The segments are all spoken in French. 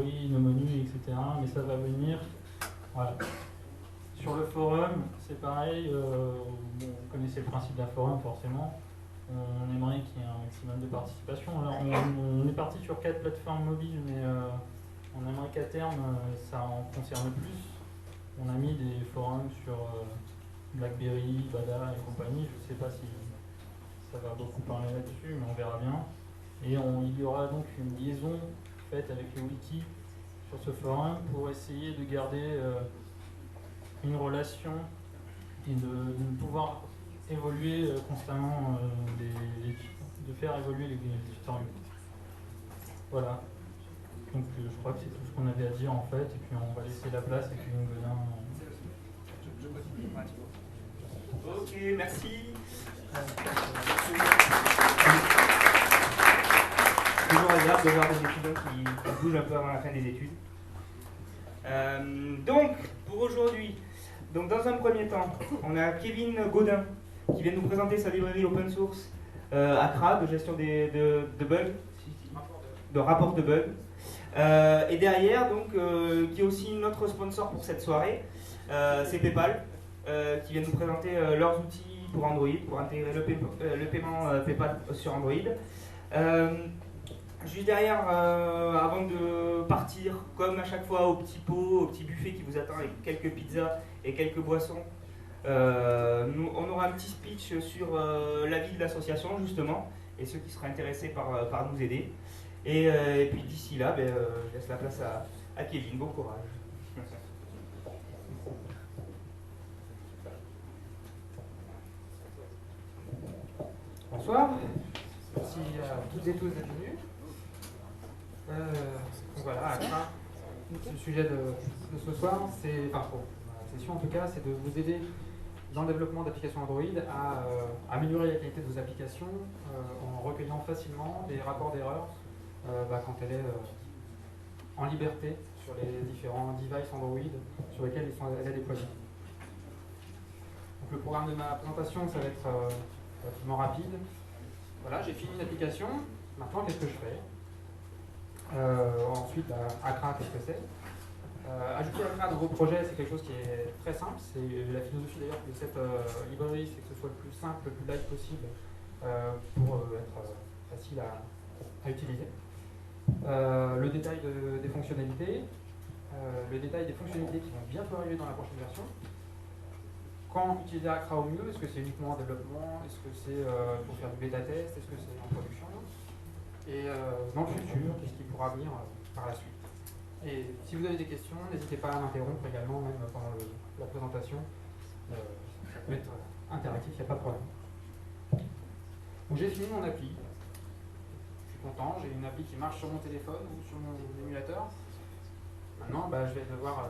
souris, nos menus, etc. Mais ça va venir. Voilà. Sur le forum, c'est pareil. Vous connaissez le principe d'un forum, forcément. On aimerait qu'il y ait un maximum de participation. Alors, on est parti sur 4 plateformes mobiles, mais on aimerait qu'à terme, ça en concerne plus. On a mis des forums sur BlackBerry, Bada et compagnie. Je ne sais pas si ça va beaucoup parler là-dessus, mais on verra bien. Et il y aura donc une liaison faite avec le wiki sur ce forum pour essayer de garder une relation et de pouvoir évoluer constamment, de faire évoluer les tutoriels. Voilà. Donc je crois que c'est tout ce qu'on avait à dire en fait, et puis on va laisser la place et puis Godin. Ok, merci. Toujours agréable de voir des étudiants qui bougent un peu avant la fin des études. Donc, pour aujourd'hui, dans un premier temps, on a Kevin Godin qui vient nous présenter sa librairie open source ACRA de gestion de bugs, de rapport de bugs. Et derrière, donc, qui est aussi notre sponsor pour cette soirée, c'est PayPal, qui vient nous présenter leurs outils pour Android, pour intégrer le paiement PayPal sur Android. Juste derrière, avant de partir, comme à chaque fois, au petit pot, au petit buffet qui vous attend avec quelques pizzas et quelques boissons, on aura un petit speech sur la vie de l'association, justement, et ceux qui seraient intéressés par nous aider. Et puis d'ici là, je laisse la place à Kevin. Bon courage. Bonsoir, merci à toutes et tous d'être venus. Donc voilà, ACRA, le sujet de ce soir, la session en tout cas, c'est de vous aider dans le développement d'applications Android à améliorer la qualité de vos applications en recueillant facilement des rapports d'erreurs quand elle est en liberté sur les différents devices Android sur lesquels elle est déployée. Donc le programme de ma présentation, ça va être relativement rapide. Voilà, j'ai fini une application. Maintenant, qu'est-ce que je fais? Ensuite, ACRA, qu'est-ce que c'est? Ajouter ACRA dans vos projets, c'est quelque chose qui est très simple. C'est la philosophie d'ailleurs de cette librairie, c'est que ce soit le plus simple, le plus light possible pour être facile à utiliser. Le détail des fonctionnalités, qui vont bientôt arriver dans la prochaine version. Quand utiliser ACRA au mieux? Est-ce que c'est uniquement en développement? Est-ce que c'est pour faire du bêta-test? Est-ce que c'est en production? Et dans le futur, qu'est-ce qui pourra venir par la suite? Et si vous avez des questions, n'hésitez pas à m'interrompre également, même pendant la présentation. Ça peut être interactif, il n'y a pas de problème. Donc j'ai fini mon appli. Je suis content, j'ai une appli qui marche sur mon téléphone ou sur mon émulateur. Maintenant, je vais devoir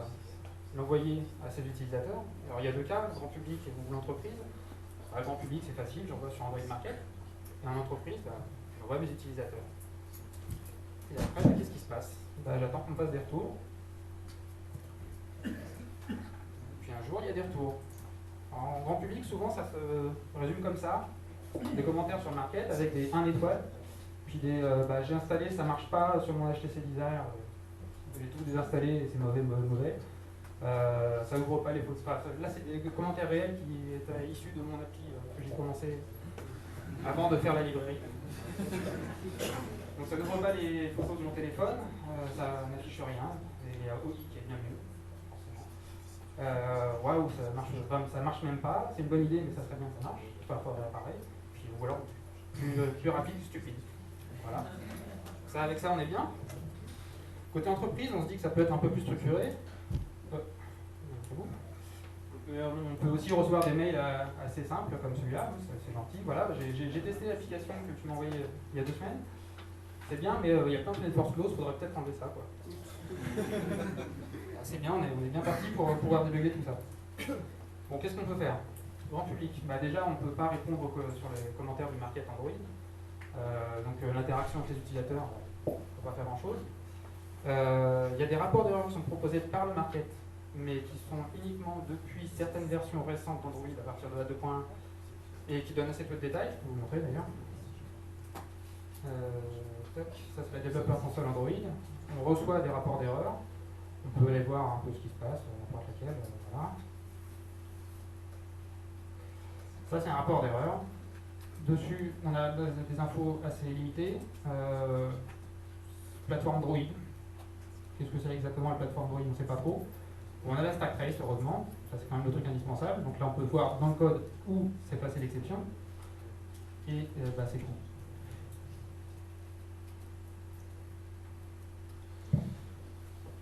l'envoyer à ses utilisateurs. Alors il y a deux cas, le grand public ou l'entreprise. Le grand public, c'est facile, j'envoie sur Android Market. Et en entreprise, j'envoie mes utilisateurs. Et après, qu'est-ce qui se passe? J'attends qu'on me fasse des retours. Puis un jour, il y a des retours. En grand public, souvent, ça se résume comme ça. Des commentaires sur le market avec des 1 étoile. Puis des j'ai installé, ça marche pas sur mon HTC Desire. J'ai tout désinstallé, c'est mauvais. Ça ouvre pas les fautes. Là, c'est des commentaires réels qui étaient issus de mon appli que j'ai commencé avant de faire la librairie. Donc ça n'ouvre pas les photos de mon téléphone, ça n'affiche rien, et il y a OI qui est bien mieux, forcément. Waouh, ça marche même pas, c'est une bonne idée, mais ça serait bien que ça marche, pas à l'appareil, ou alors plus rapide, stupide. Voilà. Ça, avec ça, on est bien. Côté entreprise, on se dit que ça peut être un peu plus structuré. On peut aussi recevoir des mails assez simples comme celui-là, c'est gentil. Voilà, j'ai testé l'application que tu m'as envoyée il y a 2 semaines. C'est bien, mais il y a plein de force close, il faudrait peut-être enlever ça, quoi. C'est bien, on est bien parti pour pouvoir débugger tout ça. Bon, qu'est-ce qu'on peut faire? Grand public, déjà on ne peut pas répondre sur les commentaires du market Android. Donc l'interaction avec les utilisateurs, on ne peut pas faire grand-chose. Il y a des rapports d'erreur qui sont proposés par le market, mais qui sont uniquement depuis certaines versions récentes d'Android à partir de la 2.1 et qui donnent assez peu de détails. Je vais vous montrer d'ailleurs. Ça c'est la développeur console Android. on reçoit des rapports d'erreur. On peut aller voir un peu ce qui se passe, n'importe laquelle. Voilà. Ça, c'est un rapport d'erreur. Dessus, on a des infos assez limitées. Plateforme Android. Qu'est-ce que c'est exactement la plateforme Android? On ne sait pas trop. Bon, on a la stack trace, heureusement. Ça, c'est quand même le truc indispensable. Donc là, on peut voir dans le code où s'est passée l'exception. Et c'est tout.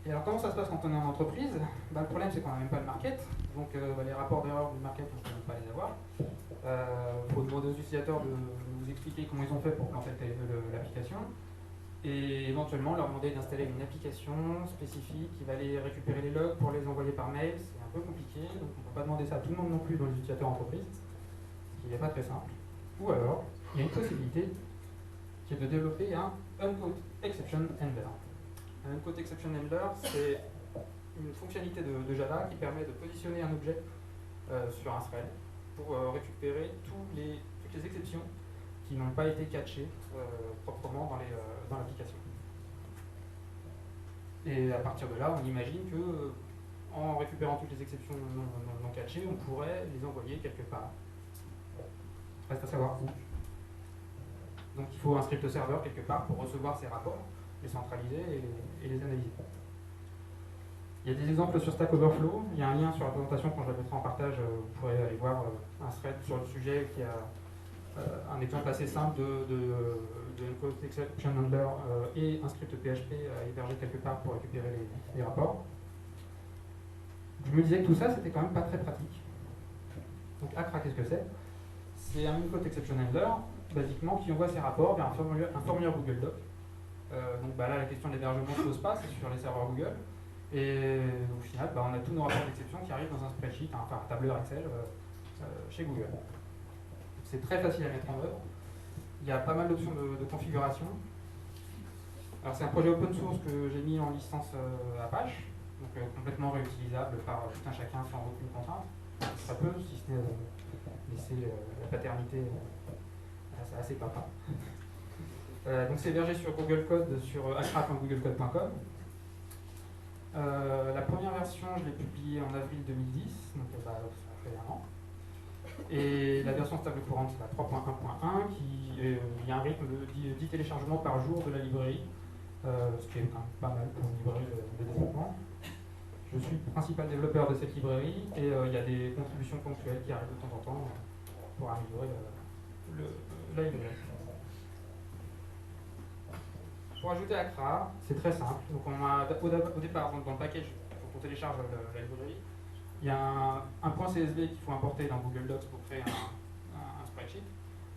Et alors, comment ça se passe quand on est en entreprise? Le problème, c'est qu'on n'a même pas de market. Donc, les rapports d'erreur du market, on ne peut même pas les avoir. Il faut demander aux utilisateurs de nous expliquer comment ils ont fait pour planter l'application. Et éventuellement, leur demander d'installer une application spécifique qui va aller récupérer les logs pour les envoyer par mail. C'est un peu compliqué. Donc, on ne peut pas demander ça à tout le monde non plus dans les utilisateurs entreprises. Ce qui n'est pas très simple. Ou alors, il y a une possibilité qui est de développer un Uncode Exception Handler. Un Uncode Exception Handler, c'est une fonctionnalité de Java qui permet de positionner un objet sur un thread pour récupérer toutes les exceptions qui n'ont pas été catchées proprement dans l'application. Et à partir de là, on imagine que en récupérant toutes les exceptions non catchées, on pourrait les envoyer quelque part. Reste à savoir où. Donc il faut un script serveur quelque part pour recevoir ces rapports, les centraliser et les analyser. Il y a des exemples sur Stack Overflow. Il y a un lien sur la présentation quand je la mettrai en partage. Vous pourrez aller voir un thread sur le sujet qui a un exemple assez simple de Encode Exception Handler et un script PHP à héberger quelque part pour récupérer les rapports. Je me disais que tout ça, c'était quand même pas très pratique. Donc ACRA, qu'est-ce que c'est? C'est un Encode Exception Handler, basiquement, qui envoie ses rapports vers un formulaire Google Doc. Donc là, la question de l'hébergement ne se pose pas, c'est sur les serveurs Google. Et au final, on a tous nos rapports d'exception qui arrivent dans un spreadsheet, enfin un tableur Excel chez Google. C'est très facile à mettre en œuvre. Il y a pas mal d'options de configuration. Alors c'est un projet open source que j'ai mis en licence Apache, donc complètement réutilisable par tout un chacun sans aucune contrainte. Ça peut, si ce n'est laisser la paternité à ses papas. Donc c'est hébergé sur Google Code, sur acra.googlecode.com. La première version, je l'ai publiée en avril 2010, donc ça fait un an. Et la version stable courante, c'est la 3.1.1, il y a un rythme de 10 téléchargements par jour de la librairie, ce qui est quand même pas mal pour une librairie de développement. Je suis le principal développeur de cette librairie et il y a des contributions ponctuelles qui arrivent de temps en temps pour améliorer la librairie. Pour ajouter ACRA, c'est très simple. Donc on a, au départ, dans le package, pour qu'on télécharge la librairie, il y a un point CSV qu'il faut importer dans Google Docs pour créer un spreadsheet.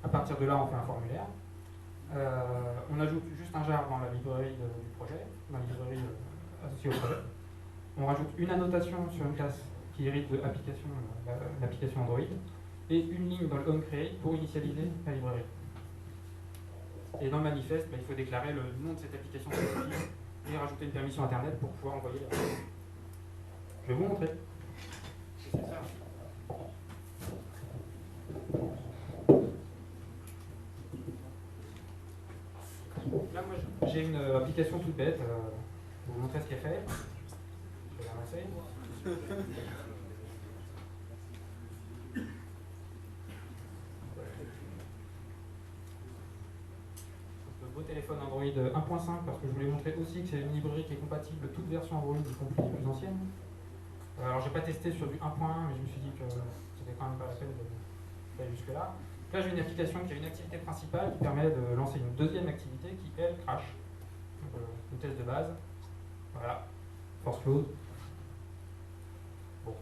À partir de là, on fait un formulaire. On ajoute juste un jar dans la librairie du projet, dans la librairie associée au projet. On rajoute une annotation sur une classe qui hérite de l'application Android et une ligne dans le onCreate pour initialiser la librairie. Et dans le manifeste, il faut déclarer le nom de cette application spécifique et rajouter une permission Internet pour pouvoir envoyer la librairie. Je vais vous montrer. Là, moi, j'ai une application toute bête. Pour vous montrer ce qu'elle fait. Je vais l'avancer. Le beau téléphone Android 1.5, parce que je voulais montrer aussi que c'est une librairie qui est compatible toutes versions Android, y compris les plus anciennes. Alors, j'ai pas testé sur du 1.1, mais je me suis dit que c'était quand même pas la peine d'aller jusque-là. Là, j'ai une application qui a une activité principale qui permet de lancer une deuxième activité qui, elle, crash. Donc, le test de base. Voilà. Force close. Bon.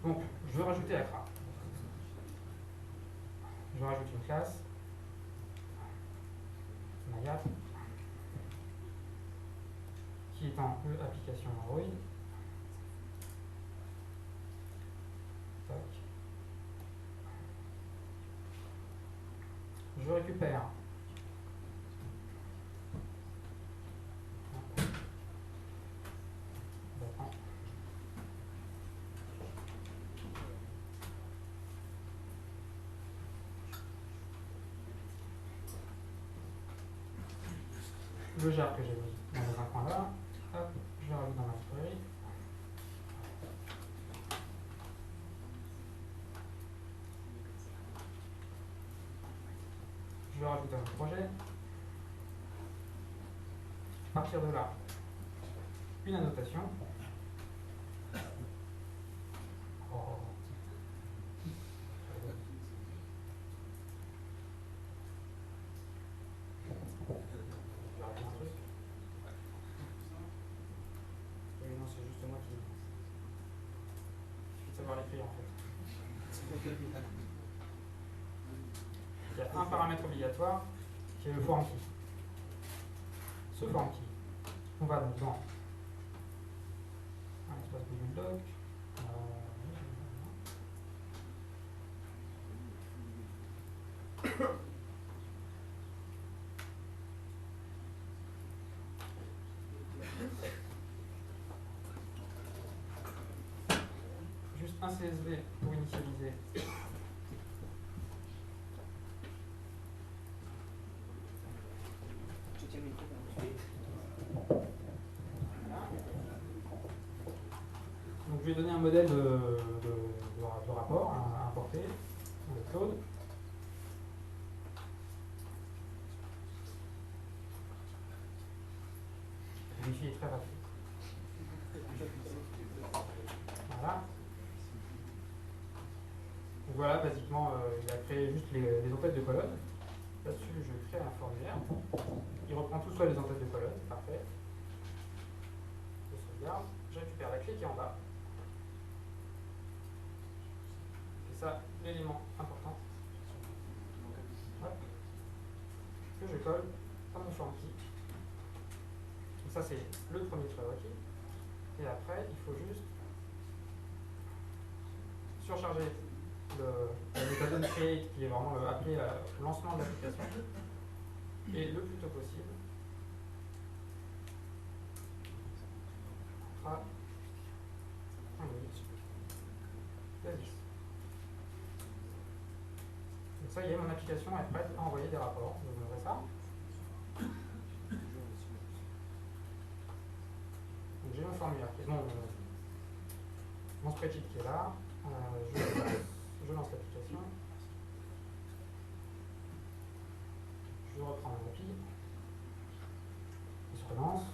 Donc, je veux rajouter ACRA. Je rajoute une classe. Mayap. Qui est en application Android. Tac. Je récupère le jar que j'ai mis dans un coin là. Hop, je le rajoute dans ma librairie. Je le rajoute à mon projet. À partir de là, une annotation. Oh. Je vais rater un truc. Oui, non, c'est juste moi qui. Il suffit de savoir l'écrire en fait. Il y a un paramètre obligatoire qui est le form key. Ce form key, on va donc dans un espace Google Doc. Juste un CSV pour initialiser. Donc je vais donner un modèle de rapport à importer dans le cloud. Le wifi est très rapide. Voilà. Donc voilà, basiquement, il a créé juste les en-têtes de colonne. Là-dessus, je crée un formulaire. Il reprend tout seul les en-têtes de colonne. Parfait. Je sauvegarde. Je récupère la clé qui est en bas. C'est ça l'élément important. Hop. Que je colle à mon form key. Donc ça, c'est le premier prérequis. Et après, il faut juste surcharger la méthode create qui est vraiment appelée au lancement de l'application. Et le plus tôt possible. Ah. Vas-y. Donc ça y est, mon application est prête à envoyer des rapports. Je vous montrerai ça. Donc j'ai mon formulaire, mon spreadsheet qui est là. Je lance l'application. Je reprends mon appli. Il se relance.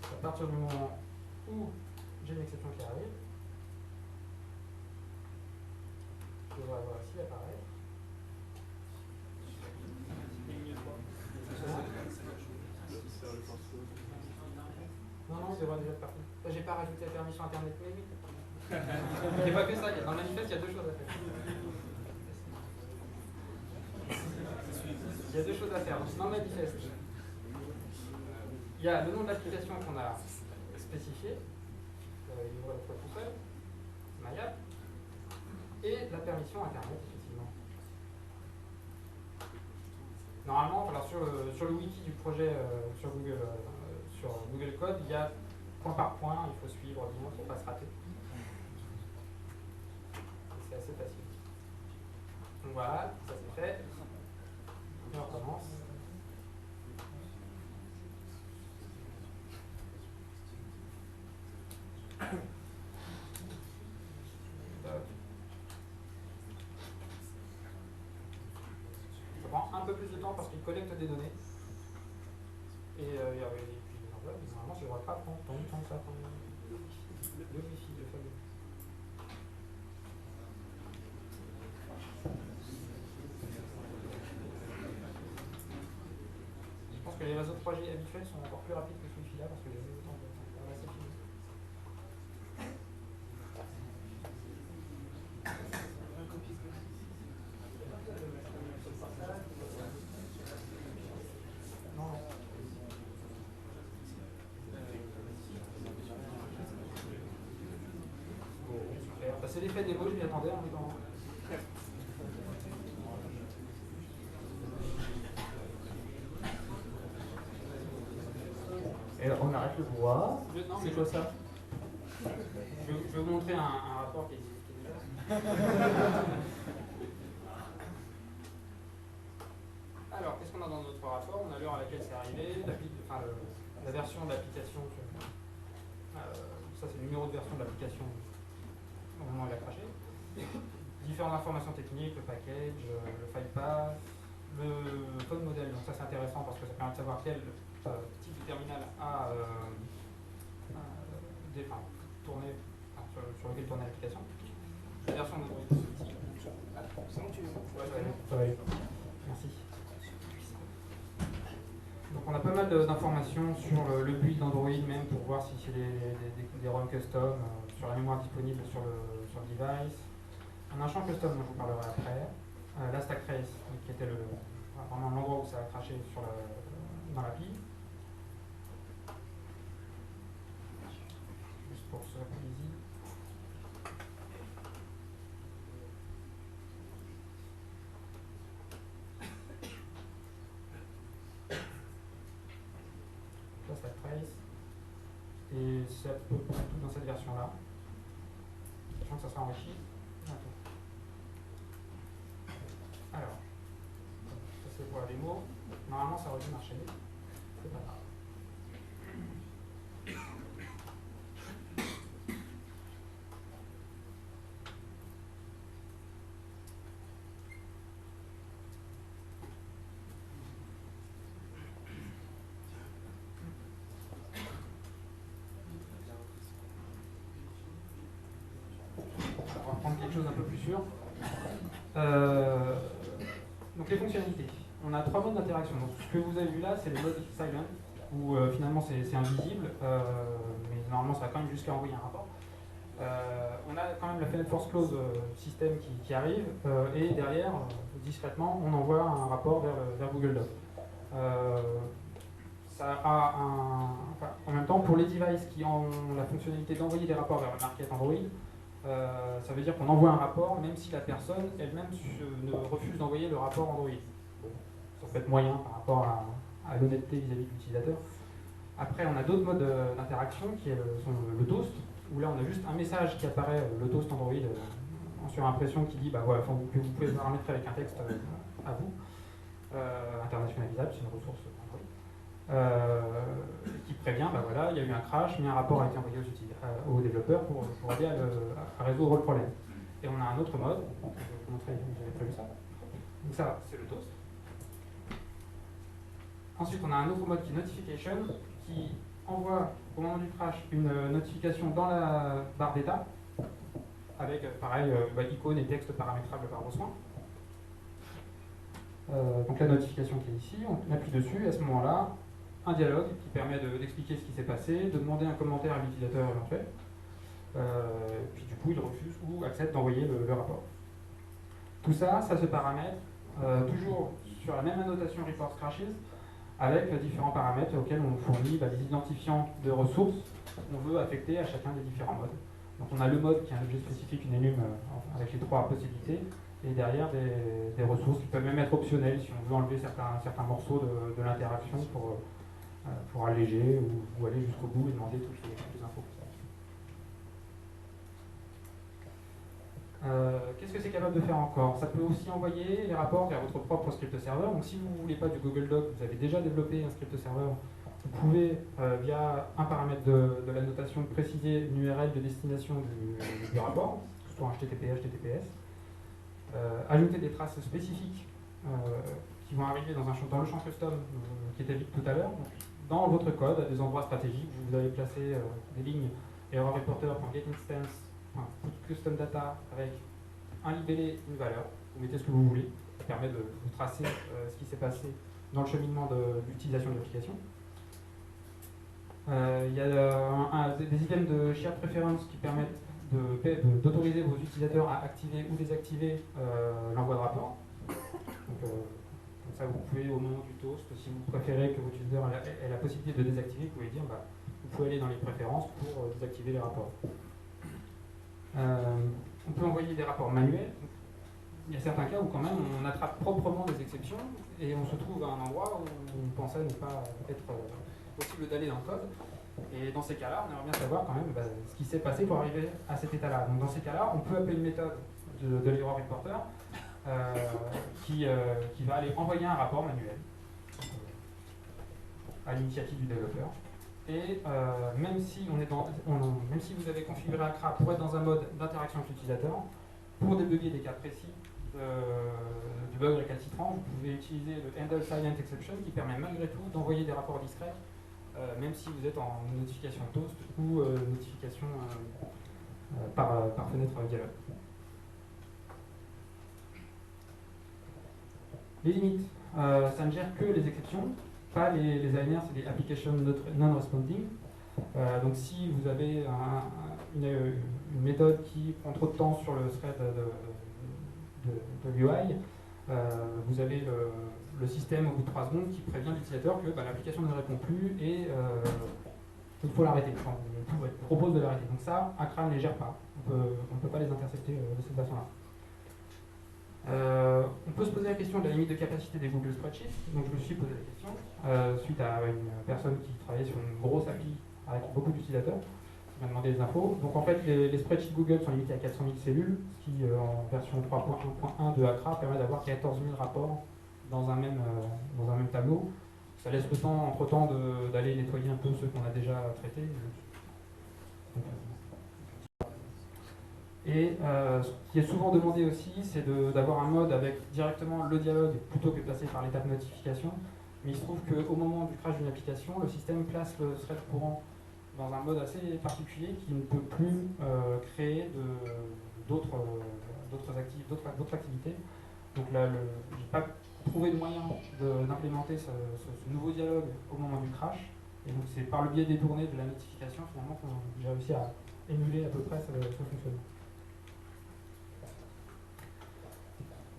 À partir du moment où j'ai une exception qui arrive, je devrais avoir ici apparaître. Non, c'est déjà parti. J'ai pas rajouté la permission internet, mais oui. Il n'y a pas que ça, dans le manifeste, il y a deux choses à faire. Il y a deux choses à faire. Dans le manifeste, il y a le nom de l'application qu'on a spécifié, il ouvre la fois tout seul, Maya, et la permission internet, effectivement. Normalement, alors sur le wiki du projet sur Google Code, il y a point par point, il faut suivre bien pour ne pas se rater. C'est assez facile. Donc voilà, ça c'est fait. Et on recommence. Ça prend un peu plus de temps parce qu'il collecte des données. Et puis normalement ça ne devrait pas prendre tant de temps que ça. Le wifi de famille. Je pense que les réseaux de 3G habituels sont encore plus rapides que ce wifi là parce que les réseaux sont assez finis. C'est l'effet des mots, je m'y attendais en étant. Et on arrête le bois. C'est quoi ça? Je vais vous montrer un rapport qui est déjà. Alors, qu'est-ce qu'on a dans notre l'heure à laquelle c'est arrivé, la version de l'application, ça c'est le numéro de version de l'application au moment où elle a craché, différentes informations techniques, le package, le file path, le code model. Donc ça c'est intéressant parce que ça permet de savoir quel type de terminal tourner, sur lequel tourner l'application. La version d'Android de celui-ci. C'est bon, tu veux? Ça va aller. Merci. Donc on a pas mal d'informations sur le build d'Android, même pour voir si c'est des ROM custom, sur la mémoire disponible sur le device. On a un champ custom dont je vous parlerai après. La stack trace, qui était vraiment l'endroit où ça a craché dans l'appli. Juste pour ce easy. La stack trace. Et c'est à peu près tout dans cette version-là. Sachant que ça sera enrichi. Alors, ça c'est pour la démo. Normalement ça aurait dû marcher. C'est pas grave. On va prendre quelque chose un peu plus sûr. Donc les fonctionnalités. On a 3 modes d'interaction. Donc ce que vous avez vu là, c'est le mode silent, où finalement c'est invisible, mais normalement ça va quand même jusqu'à envoyer un rapport. On a quand même la fenêtre force close système qui arrive, et derrière, discrètement, on envoie un rapport vers Google Doc. Ça a en même temps, pour les devices qui ont la fonctionnalité d'envoyer des rapports vers la market Android, ça veut dire qu'on envoie un rapport même si la personne elle-même ne refuse d'envoyer le rapport Android. Ça peut être moyen par rapport à l'honnêteté vis-à-vis de l'utilisateur. Après, on a d'autres modes d'interaction qui sont le toast, où là on a juste un message qui apparaît, le toast Android en surimpression qui dit bah, voilà, que vous pouvez paramétrer avec un texte à vous, internationalisable, c'est une ressource Android. Qui prévient, bah voilà, il y a eu un crash, mais un rapport a été envoyé aux développeurs pour aider à résoudre le problème. Et on a un autre mode, je vais vous montrer, vous avez prévu ça. Donc ça, c'est le toast. Ensuite, on a un autre mode qui est notification, qui envoie au moment du crash une notification dans la barre d'état, avec pareil, icône et texte paramétrable par besoin. Donc la notification qui est ici, on appuie dessus, et à ce moment-là, un dialogue qui permet d'expliquer ce qui s'est passé, de demander un commentaire à l'utilisateur éventuel, puis du coup il refuse ou accepte d'envoyer le rapport. Tout ça, ça se paramètre toujours sur la même annotation report crashes, avec différents paramètres auxquels on fournit des identifiants de ressources qu'on veut affecter à chacun des différents modes. Donc on a le mode qui est un objet spécifique, une enum avec les 3 possibilités, et derrière des ressources qui peuvent même être optionnelles si on veut enlever certains morceaux de l'interaction pour alléger ou aller jusqu'au bout et demander toutes les infos. Qu'est-ce que c'est capable de faire encore? Ça peut aussi envoyer les rapports vers votre propre script serveur. Donc si vous ne voulez pas du Google Doc, vous avez déjà développé un script serveur, vous pouvez, via un paramètre de la notation, préciser une URL de destination du rapport, que ce soit HTTP, HTTPS, ajouter des traces spécifiques qui vont arriver dans le champ custom qui était vu tout à l'heure. Dans votre code, à des endroits stratégiques, vous avez placé des lignes error reporter.getInstance, custom data avec un libellé, une valeur. Vous mettez ce que vous voulez. Ça permet de vous tracer ce qui s'est passé dans le cheminement de l'utilisation de l'application. Il y a des items de shared preference qui permettent d'autoriser vos utilisateurs à activer ou désactiver l'envoi de rapport. Donc, comme ça, vous pouvez, au moment du toast, si vous préférez que votre utilisateur ait la possibilité de désactiver, vous pouvez dire vous pouvez aller dans les préférences pour désactiver les rapports. On peut envoyer des rapports manuels. Il y a certains cas où quand même on attrape proprement des exceptions et on se trouve à un endroit où on pensait ne pas être possible d'aller dans le code. Et dans ces cas-là, on aimerait bien savoir quand même ce qui s'est passé pour arriver à cet état-là. Donc dans ces cas-là, on peut appeler une méthode de l'error reporter qui va aller envoyer un rapport manuel. à l'initiative du développeur. Et même si vous avez configuré ACRA pour être dans un mode d'interaction avec l'utilisateur, pour débugger des cas précis du bug récalcitrant, vous pouvez utiliser le handle silent exception qui permet malgré tout d'envoyer des rapports discrets, même si vous êtes en notification toast ou notification par fenêtre dialogue. Les limites, ça ne gère que les exceptions, pas les ANR, c'est des application non-responding. Donc si vous avez une méthode qui prend trop de temps sur le thread de l'UI, vous avez le système au bout de 3 secondes qui prévient l'utilisateur que l'application ne répond plus et il faut l'arrêter. Enfin, on propose de l'arrêter. Donc ça, ACRA ne les gère pas. On ne peut pas les intercepter de cette façon-là. On peut se poser la question de la limite de capacité des Google Spreadsheets. Donc je me suis posé la question suite à une personne qui travaillait sur une grosse appli avec beaucoup d'utilisateurs qui m'a demandé des infos. Donc en fait les spreadsheets Google sont limités à 400 000 cellules, ce qui en version 3.1.1 de ACRA permet d'avoir 14 000 rapports dans un même tableau. Ça laisse le temps entre temps d'aller nettoyer un peu ceux qu'on a déjà traités. Et ce qui est souvent demandé aussi, c'est d'avoir un mode avec directement le dialogue plutôt que de passer par l'étape notification. Mais il se trouve qu'au moment du crash d'une application, le système place le thread courant dans un mode assez particulier qui ne peut plus créer d'autres activités. Donc là, je n'ai pas trouvé de moyen d'implémenter ce nouveau dialogue au moment du crash. Et donc c'est par le biais détourné de la notification finalement que j'ai réussi à émuler à peu près ce fonctionnement.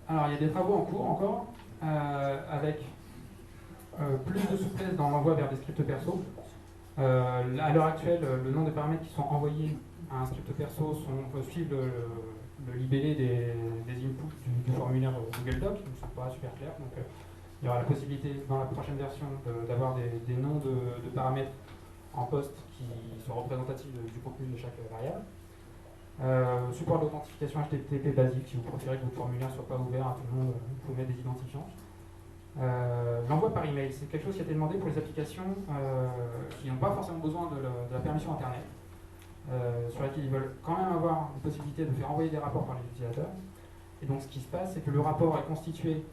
Alors il y a des travaux en cours encore, avec plus de souplesse dans l'envoi vers des scripts perso. À l'heure actuelle, le nombre de paramètres qui sont envoyés à un script perso suivent le libellé des inputs du formulaire Google Doc, donc c'est pas super clair. Donc il y aura la possibilité dans la prochaine version d'avoir des noms de paramètres en poste qui sont représentatifs du contenu de chaque variable. Support d'authentification HTTP basique, si vous préférez que votre formulaire ne soit pas ouvert à tout le monde, vous pouvez mettre des identifiants. L'envoi par email, c'est quelque chose qui a été demandé pour les applications qui n'ont pas forcément besoin de la permission Internet, sur laquelle ils veulent quand même avoir la possibilité de faire envoyer des rapports par les utilisateurs. Et donc ce qui se passe, c'est que le rapport est constitué,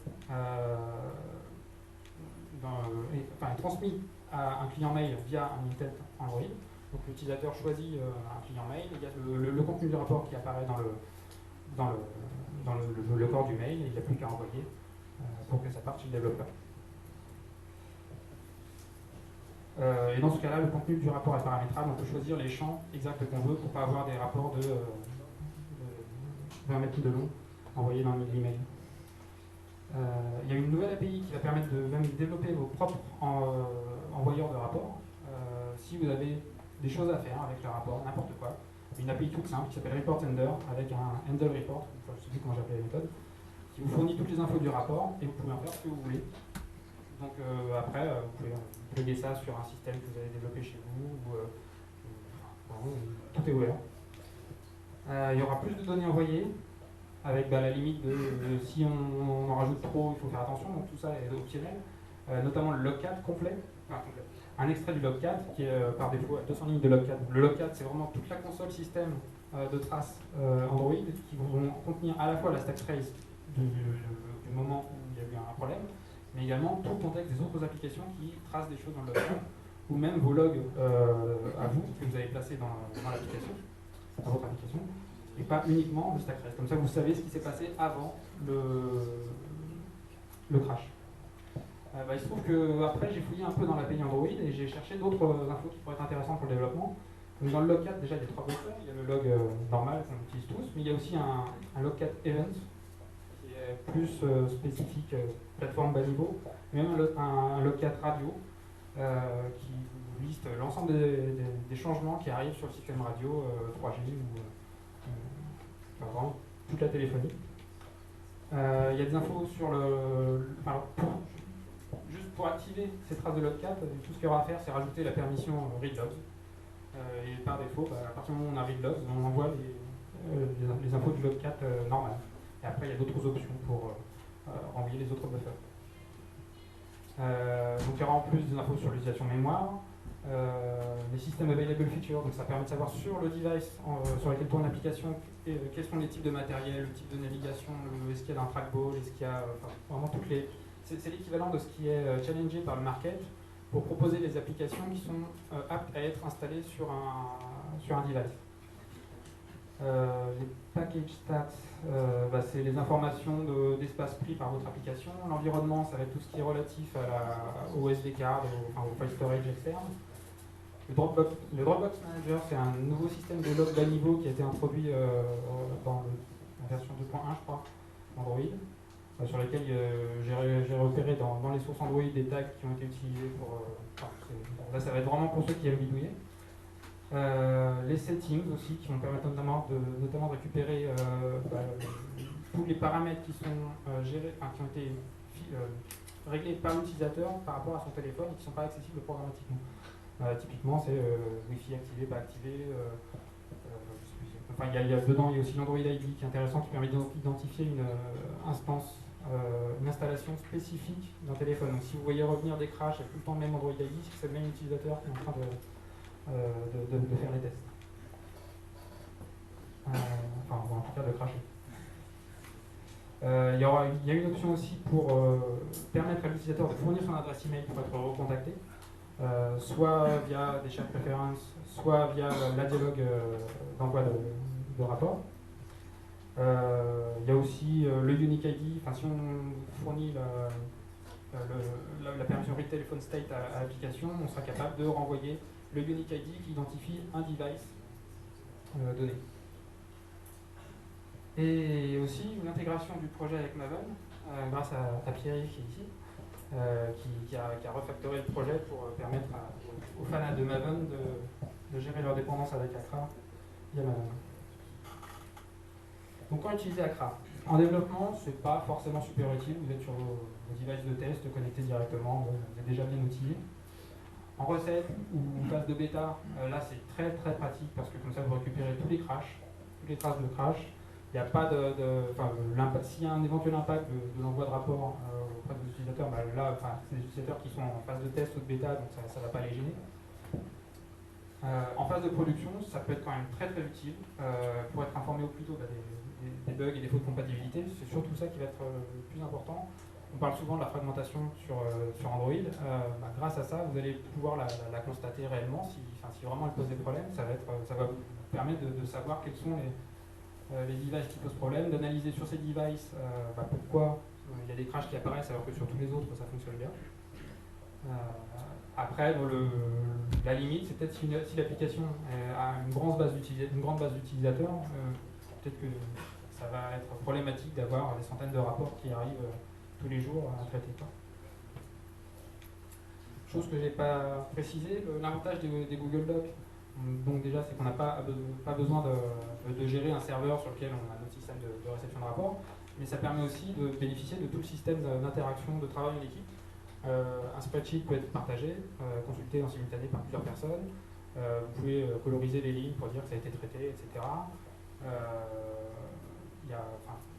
est transmis à un client mail via un intent Android. Donc l'utilisateur choisit un client mail, il y a le contenu du rapport qui apparaît dans le corps du mail, et il n'y a plus qu'à envoyer pour que ça parte chez le développeur. Et dans ce cas-là, le contenu du rapport est paramétrable, on peut choisir les champs exacts qu'on veut pour ne pas avoir des rapports de 20 mètres de long envoyés dans l'email. Il y a une nouvelle API qui va permettre de même développer vos propres envoyeurs de rapports. Si vous avez des choses à faire avec le rapport, n'importe quoi, une API toute simple qui s'appelle Report Ender avec un handle report, je ne sais plus comment j'appelle la méthode, qui vous fournit toutes les infos du rapport et vous pouvez en faire ce que vous voulez. Donc après, vous pouvez plugger ça sur un système que vous avez développé chez vous, tout est ouvert. Il y aura plus de données envoyées, avec la limite de si on en rajoute trop, il faut faire attention, donc tout ça est optionnel, notamment le logcat complet. Un extrait du logcat qui est par défaut à 200 lignes de logcat. Le logcat, c'est vraiment toute la console système de traces Android qui vont contenir à la fois la stack trace du moment où il y a eu un problème, mais également tout le contexte des autres applications qui tracent des choses dans le logcat, ou même vos logs à vous que vous avez placés dans l'application, dans votre application, et pas uniquement le stack trace. Comme ça, vous savez ce qui s'est passé avant le crash. Il se trouve qu'après, j'ai fouillé un peu dans l'API Android et j'ai cherché d'autres infos qui pourraient être intéressantes pour le développement. Donc dans le logcat, déjà, il y a 3 vecteurs. Il y a le log normal qu'on utilise tous, mais il y a aussi un logcat event qui est plus spécifique plateforme bas niveau, mais même un logcat radio qui liste l'ensemble des changements qui arrivent sur le système radio 3G ou vraiment toute la téléphonie. Il y a des infos sur juste pour activer ces traces de logcat, tout ce qu'il y aura à faire, c'est rajouter la permission readlogs. Et par défaut, à partir du moment où on a readlogs, on envoie les infos du logcat normal. Et après, il y a d'autres options pour renvoyer les autres buffers. Donc il y aura en plus des infos sur l'utilisation mémoire, les systèmes available features, donc ça permet de savoir sur le device sur lequel tourne l'application quels sont les types de matériel, le type de navigation, est-ce qu'il y a un trackball, est-ce qu'il y a vraiment toutes les... C'est l'équivalent de ce qui est challengé par le market pour proposer des applications qui sont aptes à être installées sur un device. Les package stats, c'est les informations d'espace pris par votre application. L'environnement, ça va être tout ce qui est relatif au SD card, au file storage externe. Le Dropbox Manager, c'est un nouveau système de log bas niveau qui a été introduit dans la version 2.1, je crois, Android, sur lequel j'ai repéré dans les sources Android des tags qui ont été utilisés pour... là, ça va être vraiment pour ceux qui aiment bidouiller. Les settings aussi, qui vont permettre notamment de récupérer tous les paramètres qui sont gérés, qui ont été réglés par l'utilisateur par rapport à son téléphone et qui ne sont pas accessibles programmatiquement. Typiquement, c'est Wi-Fi activé, pas activé. Dedans, il y a aussi l'Android ID qui est intéressant, qui permet d'identifier une instance, une installation spécifique d'un téléphone. Donc, si vous voyez revenir des crashs avec tout le temps le même Android ID, c'est que c'est le même utilisateur qui est en train de faire les tests. Ou en tout cas de cracher. Il y a une option aussi pour permettre à l'utilisateur de fournir son adresse email pour être recontacté. Soit via des chats préférences, soit via la dialogue d'envoi de rapport. Il y a aussi le Unique ID, si on fournit la permission Read Telephone State à l'application, on sera capable de renvoyer le Unique ID qui identifie un device donné. Et aussi une intégration du projet avec Maven, grâce à Pierre qui est ici. Qui a refactoré le projet pour permettre aux fans de Maven de gérer leur dépendance avec Accra via Maven. Donc quand utiliser Accra en développement, c'est pas forcément super utile, vous êtes sur vos devices de test connectés directement, vous êtes déjà bien outillé. En recette ou phase de bêta, là c'est très très pratique parce que comme ça vous récupérez tous les crashs, toutes les traces de crash. Il n'y a pas s'il y a un éventuel impact de l'envoi de rapport auprès des utilisateurs, c'est des utilisateurs qui sont en phase de test ou de bêta, donc ça ne va pas les gêner. En phase de production, ça peut être quand même très très utile pour être informé au plus tôt des bugs et des fautes de compatibilité. C'est surtout ça qui va être le plus important. On parle souvent de la fragmentation sur Android. Grâce à ça, vous allez pouvoir la constater réellement. Si vraiment elle pose des problèmes, ça va vous permettre de savoir quels sont les devices qui posent problème, d'analyser sur ces devices pourquoi il y a des crashs qui apparaissent alors que sur tous les autres ça fonctionne bien. Après, la limite, c'est peut-être si l'application a une grande base d'utilisateurs, peut-être que ça va être problématique d'avoir des centaines de rapports qui arrivent tous les jours à traiter. Chose que je n'ai pas précisé, l'avantage des Google Docs. Donc déjà, c'est qu'on n'a pas besoin de gérer un serveur sur lequel on a notre système de réception de rapport, mais ça permet aussi de bénéficier de tout le système d'interaction, de travail en équipe. Un spreadsheet peut être partagé, consulté en simultané par plusieurs personnes. Vous pouvez coloriser les lignes pour dire que ça a été traité, etc.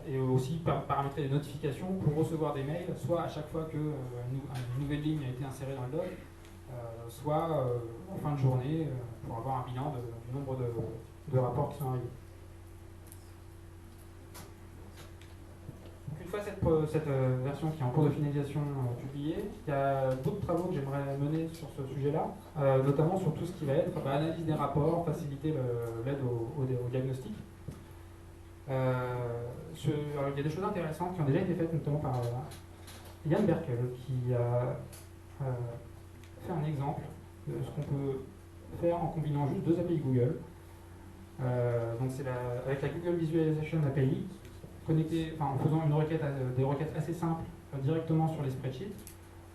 Et aussi paramétrer des notifications pour recevoir des mails, soit à chaque fois qu'une nouvelle ligne a été insérée dans le doc, soit en fin de journée pour avoir un bilan du nombre de rapports qui sont arrivés. Donc une fois cette version qui est en cours de finalisation publiée, il y a d'autres travaux que j'aimerais mener sur ce sujet-là, notamment sur tout ce qui va être analyse des rapports, faciliter l'aide au diagnostic. Il y a des choses intéressantes qui ont déjà été faites, notamment par Yann Berkel, qui a fait un exemple de ce qu'on peut faire en combinant juste deux API Google. Donc c'est avec la Google Visualization API, en faisant des requêtes assez simples directement sur les spreadsheets.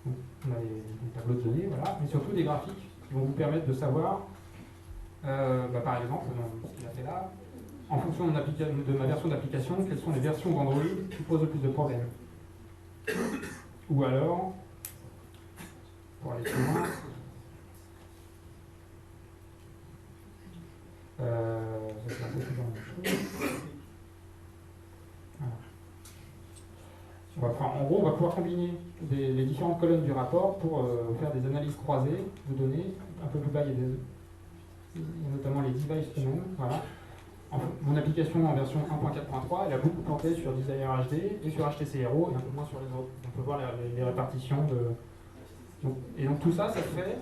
Donc, on a des tableaux de données, voilà, mais surtout des graphiques qui vont vous permettre de savoir, par exemple, dans ce qu'il a fait là, en fonction de ma version d'application, quelles sont les versions d'Android qui posent le plus de problèmes. Ou alors, pour aller plus loin, c'est un peu plus dans la même chose. Voilà. En gros, on va pouvoir combiner les différentes colonnes du rapport pour faire des analyses croisées de données. Un peu plus bas, il y a notamment les devices eux-mêmes. Voilà. Mon application en version 1.4.3, elle a beaucoup planté sur Desire HD et sur HTC Hero et un peu moins sur les autres. On peut voir les répartitions de... Donc tout ça, ça se fait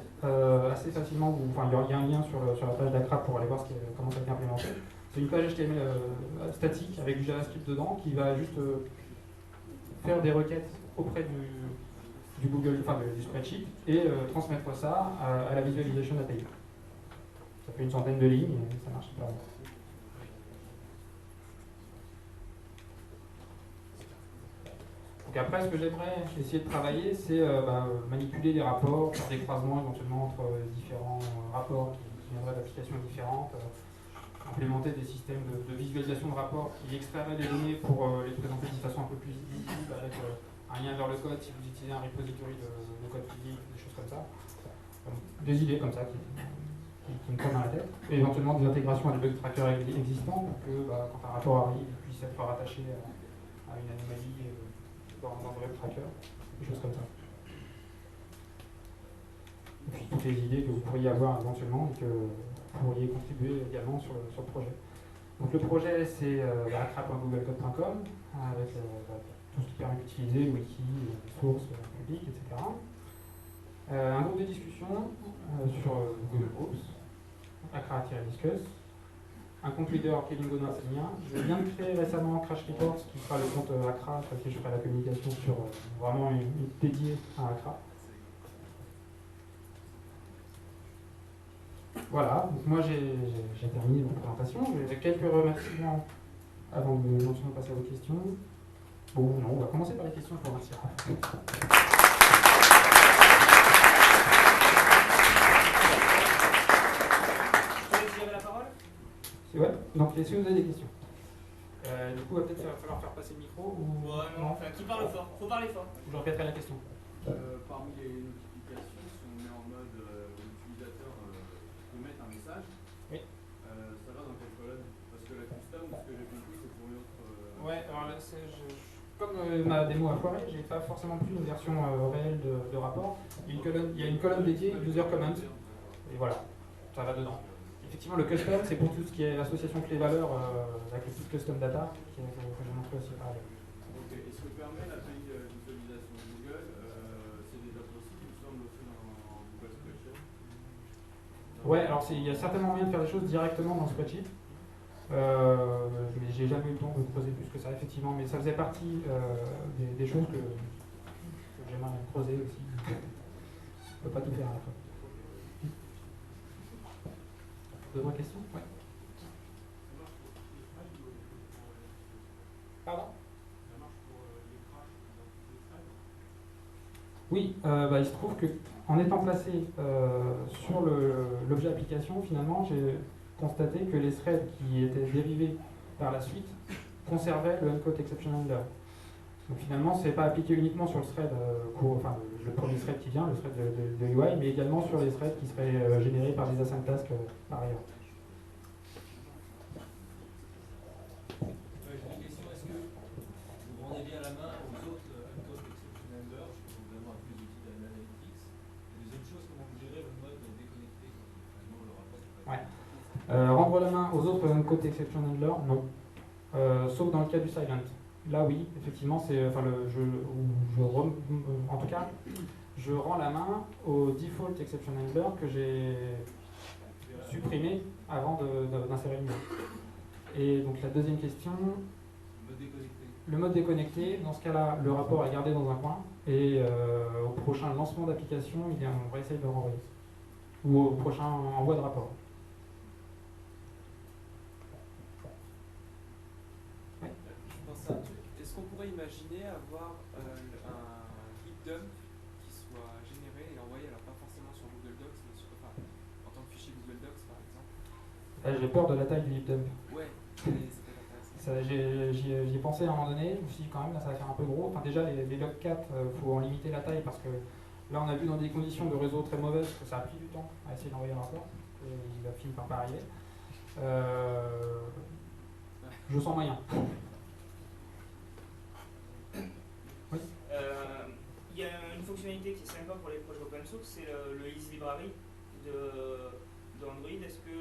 assez facilement. Enfin, il y a un lien sur la page d'Acra pour aller voir comment ça a été implémenté. C'est une page HTML statique avec du JavaScript dedans qui va juste faire des requêtes auprès du Google, enfin du spreadsheet et transmettre ça à la visualisation API. Ça fait une centaine de lignes et ça marche super bien. Donc après, ce que j'aimerais essayer de travailler, c'est manipuler les rapports, faire des croisements éventuellement entre différents rapports qui viendraient d'applications différentes, implémenter des systèmes de visualisation de rapports qui extraieraient les données pour les présenter de façon un peu plus visible avec un lien vers le code si vous utilisez un repository de code physique, des choses comme ça. Des idées comme ça qui me prennent dans la tête. Et éventuellement des intégrations à des bug trackers existants pour que quand un rapport arrive, il puisse être rattaché à une anomalie dans le web tracker, des choses comme ça. Et puis toutes les idées que vous pourriez avoir éventuellement et que vous pourriez contribuer également sur le projet. Donc le projet c'est acra.googlecode.com avec tout ce qui permet d'utiliser, wiki, sources publiques, etc. Un groupe de discussion sur Google Groups, acra-discuss. Un compte leader Kevin Godin, c'est le mien. Je viens de créer récemment Crash Reports, qui sera le compte Acra, sur lequel je ferai la communication sur vraiment dédiée à Acra. Voilà, donc moi j'ai terminé ma présentation. J'ai quelques remerciements avant de éventuellement passer à vos questions. Bon, non, on va commencer par les questions pour remercier. Ouais, donc est-ce que vous avez des questions? Du coup, il va peut-être falloir faire passer le micro ou... Ouais, non, enfin, qui parle fort? Faut parler fort. Je répéterai la question. Parmi les notifications, si on met en mode l'utilisateur peut mettre un message, oui. Ça va dans quelle colonne? Parce que la custom, ce que j'ai compris, c'est pour une autre... Ouais, alors là, comme ma démo a foiré, j'ai pas forcément plus une version réelle de rapport. Il y a une colonne dédiée, user comment, et voilà, ça va dedans. Effectivement, le custom, c'est pour tout ce qui est l'association clé-valeur avec le site custom data que j'ai montré aussi par ailleurs. Ok, et ce que permet l'API visualisation de Google, c'est déjà possible, il me semble aussi dans Google Spreadsheet. Ouais, alors il y a certainement moyen de faire des choses directement dans le spreadsheet. Mais j'ai jamais eu le temps de creuser plus que ça, effectivement. Mais ça faisait partie des choses que j'aimerais creuser aussi. On ne peut pas tout faire à la fois. D'autres questions? Ouais. Pardon? Oui, il se trouve qu'en étant placé sur l'objet application, finalement, j'ai constaté que les threads qui étaient dérivés par la suite conservaient le uncaught exception handler. Donc finalement, ce n'est pas appliqué uniquement sur le thread, le premier thread qui vient, le thread de UI, mais également sur les threads qui seraient générés par des async tasks par ailleurs. J'ai une question, est-ce que vous rendez bien la main aux autres uncaught exception handlers, je pense vraiment à plus d'outils d'analytics. Et deuxième chose, comment vous gérez le mode déconnecté quand le rapport Ouais. Rendre la main aux autres uncaught exception handlers, non. Sauf dans le cas du silent. Là oui, effectivement, c'est en tout cas, je rends la main au default exception handler que j'ai supprimé avant d'insérer le mien. Et donc la deuxième question, le mode déconnecté, dans ce cas-là, le rapport est gardé dans un coin et au prochain lancement d'application, on va essayer de le renvoyer. Ou au prochain envoi de rapport. Est-ce qu'on pourrait imaginer avoir un heap dump qui soit généré et envoyé, alors pas forcément sur Google Docs, mais en tant que fichier Google Docs par exemple? J'ai peur de la taille du heap dump. Ouais, c'est intéressant. J'y ai pensé à un moment donné, je me suis dit quand même, là, ça va faire un peu gros. Enfin, déjà, les log4, il faut en limiter la taille parce que là, on a vu dans des conditions de réseau très mauvaises que ça a pris du temps à essayer d'envoyer un rapport. Et il a fini par pas arriver. Je sens moyen. fonctionnalité qui est sympa pour les projets open source, c'est le Easy Library d'Android. Est-ce que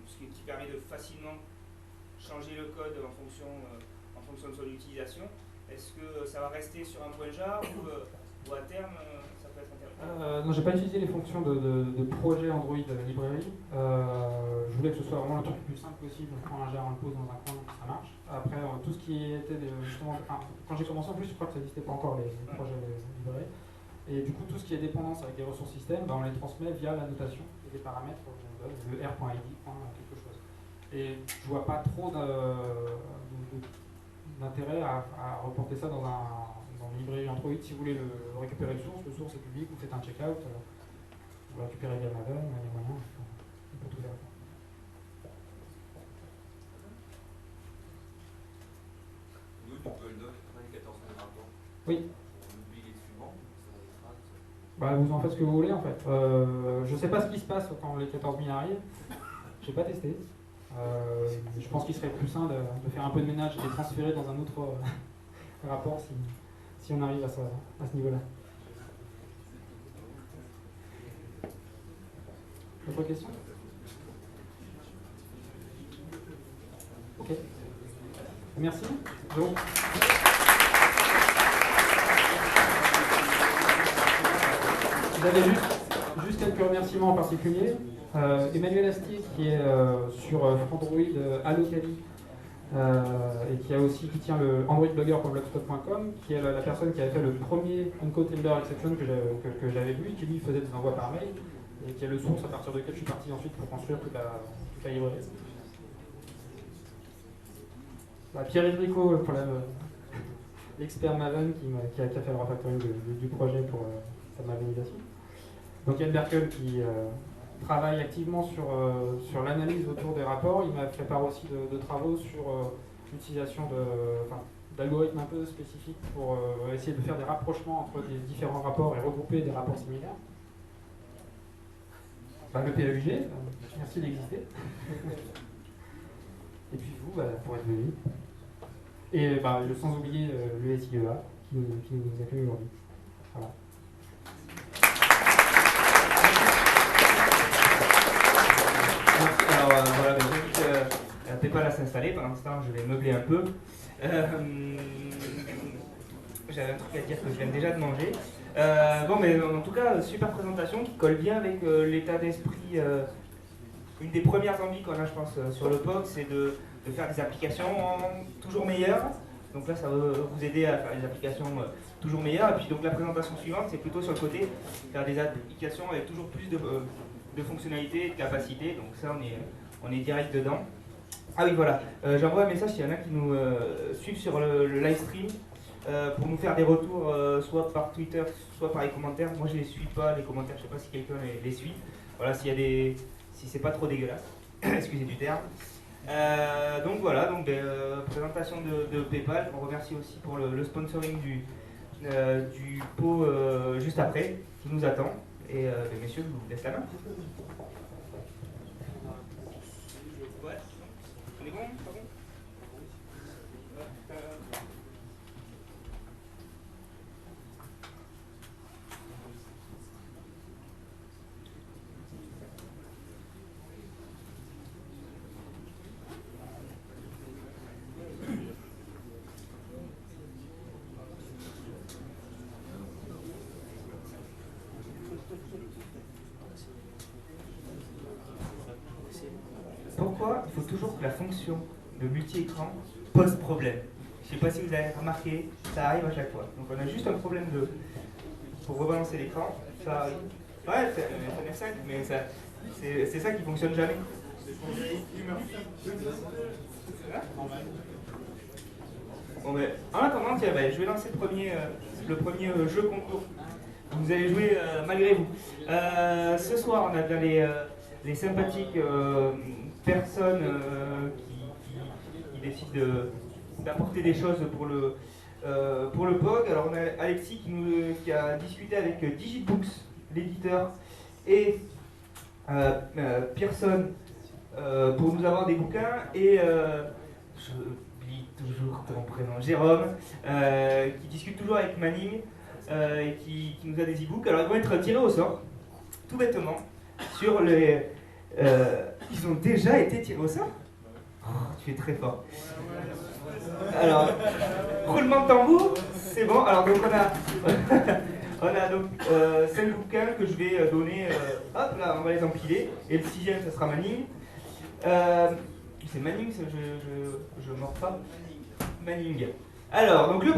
ce qui permet de facilement changer le code en fonction de son utilisation, est-ce que ça va rester sur un point jar ou à terme ça peut être intéressant? Non, j'ai pas utilisé les fonctions de projet Android Library. Je voulais que ce soit vraiment le truc le plus simple possible. On prend un jar, on le pose dans un coin, ça marche. Après, tout ce qui était justement, quand j'ai commencé en plus, je crois que ça n'existait pas encore les projets Library. Et du coup, tout ce qui est dépendance avec des ressources système, on les transmet via la notation et des paramètres qu'on donne, le r.id, quelque chose. Et je vois pas trop d'intérêt à reporter ça dans une librairie Android. Si vous voulez le récupérer le source est public, vous faites un checkout, vous le récupérez via Maven, il y a des moyens, on peut tout faire. Nous, du Bulldog, 94 000 rapports. Oui. On oublie les suivants, ça va être rare. Bah, vous en faites ce que vous voulez en fait. Je sais pas ce qui se passe quand les 14 000 arrivent. J'ai pas testé. Je pense qu'il serait plus sain de faire un peu de ménage et de les transférer dans un autre rapport si on arrive à ce niveau-là. Autre question? Ok. Merci. Donc. J'avais juste quelques remerciements en particulier. Emmanuel Astier qui est sur Android Allocali et qui tient le androidblogger.blogspot.com, qui est la personne qui avait fait le premier Uncode Timber Exception que j'avais vu, qui lui faisait des envois par mail et qui est le source à partir duquel je suis parti ensuite pour construire toute la librairie. Pierre Edrico pour l'expert Maven qui a fait le refactoring du projet pour sa mavenisation. Donc Yann Berkel qui travaille activement sur l'analyse autour des rapports. Il m'a fait part aussi de travaux sur l'utilisation d'algorithmes un peu spécifiques pour essayer de faire des rapprochements entre des différents rapports et regrouper des rapports similaires. Le PEUG, merci d'exister. Et puis vous, pour être venu. Et sans oublier le SIEA qui nous accueille aujourd'hui. Voilà. Alors voilà, j'invite Paypal à s'installer. Pendant ce temps, je vais meubler un peu. J'avais un truc à dire que je viens déjà de manger. Mais en tout cas, super présentation qui colle bien avec l'état d'esprit. Une des premières envies qu'on a, je pense, sur le POC, c'est de faire des applications toujours meilleures. Donc là, ça va vous aider à faire des applications toujours meilleures. Et puis donc la présentation suivante, c'est plutôt sur le côté, faire des applications avec toujours plus de fonctionnalités et de capacités. Donc ça, on est direct dedans. Ah oui, voilà. J'envoie un message s'il y en a qui nous suivent sur le live stream pour nous faire des retours, soit par Twitter, soit par les commentaires. Moi, je les suis pas, les commentaires. Je sais pas si quelqu'un les suit. Voilà, si c'est pas trop dégueulasse. Excusez du terme. Donc voilà, présentation de Paypal. On remercie aussi pour le sponsoring du pot juste après, qui nous attend. Et messieurs, je vous laisse la main. Ouais. On est bon? Pas bon? Pourquoi il faut toujours que la fonction de multi-écran pose problème? Je ne sais pas si vous avez remarqué, ça arrive à chaque fois. Donc on a juste un problème pour rebalancer l'écran, ça arrive. Ouais, c'est un F5, mais c'est ça qui fonctionne jamais. Bon, mais en attendant, tiens, je vais lancer le premier jeu concours. Vous allez jouer malgré vous. Ce soir, on a bien les sympathiques personnes qui décident d'apporter des choses pour le POG. Alors on a Alexis qui a discuté avec Digitbooks, l'éditeur, et Pearson pour nous avoir des bouquins, et j'oublie toujours ton prénom, Jérôme, qui discute toujours avec Manning et qui nous a des e-books. Alors ils vont être tirés au sort, tout bêtement, sur les... ils ont déjà été tirés au sort. Oh, tu es très fort. Alors, roulement de tambour, c'est bon. Alors donc on a... On a donc 5 bouquins que je vais donner, hop là on va les empiler, et le 6e ça sera Manning. C'est Manning, je mords pas. Manning. Alors, donc le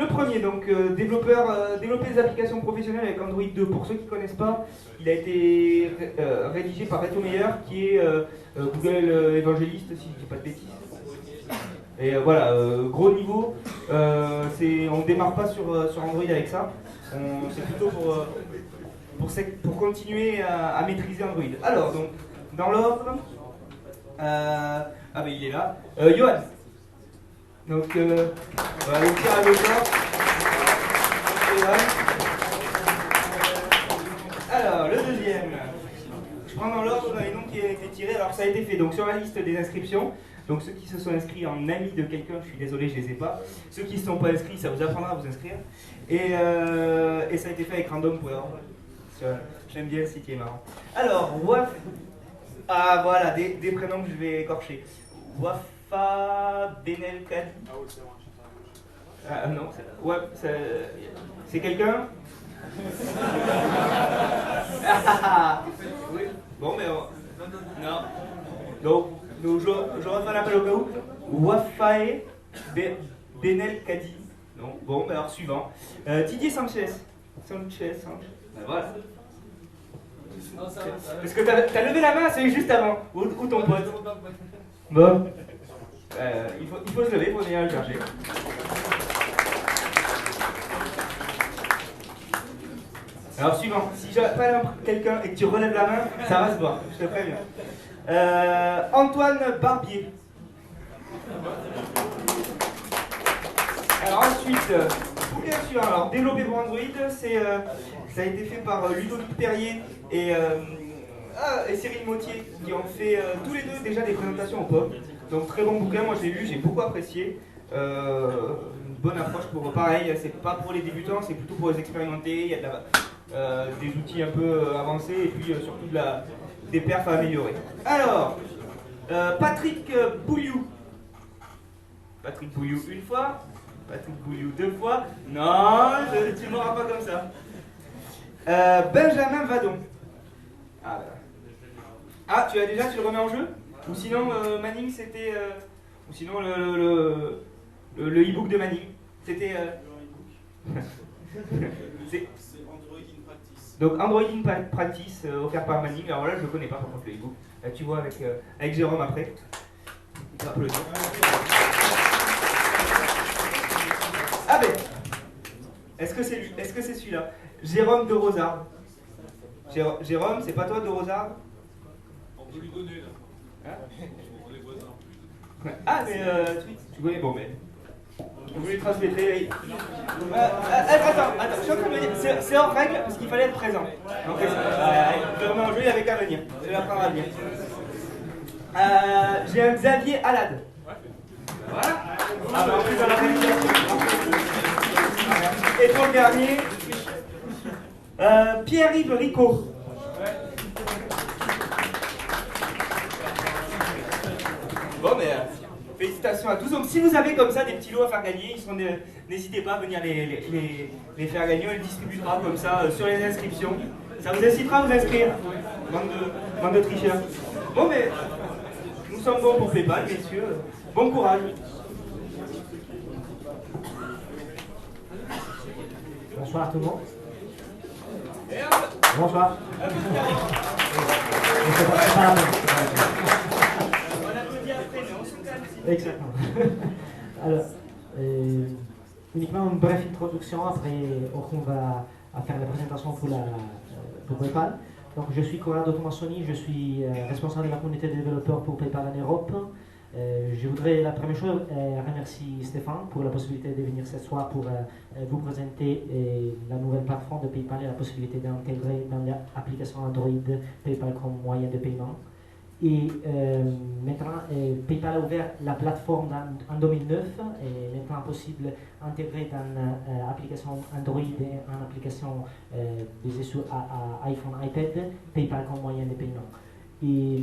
premier, donc développer des applications professionnelles avec Android 2. Pour ceux qui ne connaissent pas, il a été rédigé par Reto Meyer, qui est Google évangéliste, si je ne dis pas de bêtises. Et voilà, gros niveau, on ne démarre pas sur Android avec ça. C'est plutôt pour continuer à maîtriser Android. Alors, donc, dans l'ordre, ah ben il est là, Johan. Donc, on va le tirer à l'auteur. Alors, le deuxième. Je prends dans l'ordre les noms qui ont été tirés. Alors, ça a été fait donc, sur la liste des inscriptions. Donc, ceux qui se sont inscrits en ami de quelqu'un, je suis désolé, je ne les ai pas. Ceux qui ne se sont pas inscrits, ça vous apprendra à vous inscrire. Et ça a été fait avec random.org. J'aime bien le site, il est marrant. Alors, Waf. Ah, voilà, des prénoms que je vais écorcher. Wafa Benelkadi. Ah non, c'est quelqu'un. Oui. Bon, mais non. Donc je refais l'appel au cas où. Wafae Benelkadi. Non. Bon, mais alors suivant. Didier Sanchez. Ben voilà. Parce que t'as levé la main, c'est juste avant. Ou ton pote. Bon. Il faut se lever pour venir le chercher. Alors suivant, si j'appelle quelqu'un et que tu relèves la main, ça va se voir, je te préviens. Antoine Barbier. Alors ensuite, bouquin suivant. Alors développé pour Android, ça a été fait par Ludovic Perrier et Cyril Mautier, qui ont fait tous les deux déjà des présentations au POC. Donc très bon bouquin, moi je l'ai lu, j'ai beaucoup apprécié. Une bonne approche pour pareil, c'est pas pour les débutants, c'est plutôt pour les expérimenter. Il y a des outils un peu avancés et puis surtout des perfs à améliorer. Alors, Patrick Bouliou. Patrick Bouliou une fois, Patrick Bouliou deux fois. Non, tu ne m'auras pas comme ça. Benjamin Vadon. Ah, tu le remets en jeu? Ou sinon, Manning, c'était... ou sinon, le e-book de Manning. C'était... C'est Android in Practice. Donc, Android in Practice, offert par Manning. Alors là, je ne le connais pas, par contre, le e-book. Là, tu vois avec Jérôme après. Il va applaudir. Ah ben, est-ce que c'est celui-là? Jérôme de Rosard. Jérôme, c'est pas toi de Rosard? On peut lui donner là. Hein? On est voisins en plus. Ah mais tu connais, bon mais... Vous lui transmettrez... Attends, je suis en train de me dire, c'est hors règle parce qu'il fallait être présent. Donc je remets en jeu avec à venir, je vais apprendre à venir. J'ai un Xavier Alad. Voilà. Ah bah en plus dans la réalisation. Et pour le dernier, Pierre-Yves Ricot. Bon mais félicitations à tous. Donc si vous avez comme ça des petits lots à faire gagner, n'hésitez pas à venir les faire gagner. On les distribuera comme ça sur les inscriptions. Ça vous incitera à vous inscrire. Bande de tricheurs. Bon mais nous sommes bons pour PayPal, messieurs. Bon courage. Bonsoir tout le monde. Bonsoir. Exactement. Alors, uniquement une brève introduction, après on va faire la présentation pour PayPal. Donc, je suis Corrado Tomassoni, je suis responsable de la communauté de développeurs pour PayPal en Europe. Je voudrais la première chose remercier Stéphane pour la possibilité de venir ce soir pour vous présenter la nouvelle plateforme de PayPal et la possibilité d'intégrer dans l'application Android PayPal comme moyen de paiement. Et maintenant, PayPal a ouvert la plateforme en 2009 et maintenant possible d'intégrer dans l'application Android et en application basée sur iPhone, iPad, PayPal comme moyen de paiement. Et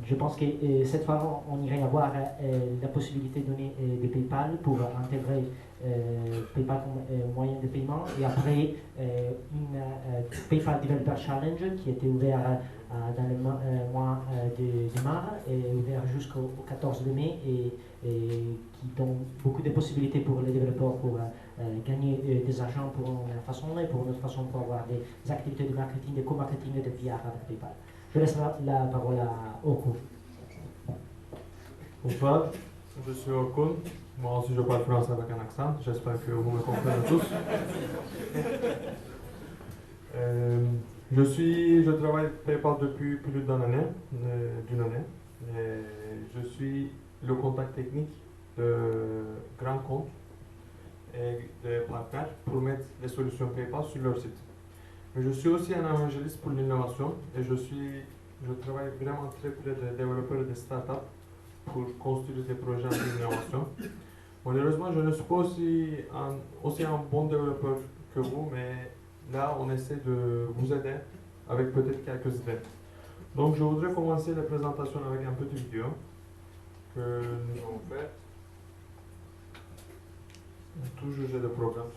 je pense que cette fois, on irait avoir la possibilité de donner de PayPal pour intégrer PayPal comme moyen de paiement. Et après, une PayPal Developer Challenge qui a été ouvert dans le mois de mars et ouvert jusqu'au 14 de mai et qui donne beaucoup de possibilités pour les développeurs pour gagner des argent pour une façon et pour une autre façon pour avoir des activités de marketing, de co-marketing et de PR avec PayPal. Je laisse la parole à Okun. Bonsoir, je suis Okun. Moi aussi je parle français avec un accent. J'espère que vous me comprenez tous. Je travaille PayPal depuis plus d'une année. Je suis le contact technique de grands comptes et de partenaires pour mettre les solutions PayPal sur leur site. Mais je suis aussi un évangéliste pour l'innovation et je travaille vraiment très près des développeurs et des startups pour construire des projets d'innovation. Malheureusement, je ne suis pas aussi un bon développeur que vous, mais là, on essaie de vous aider avec peut-être quelques idées. Donc, je voudrais commencer la présentation avec un petit vidéo que nous avons fait. Toujours j'ai des programmes.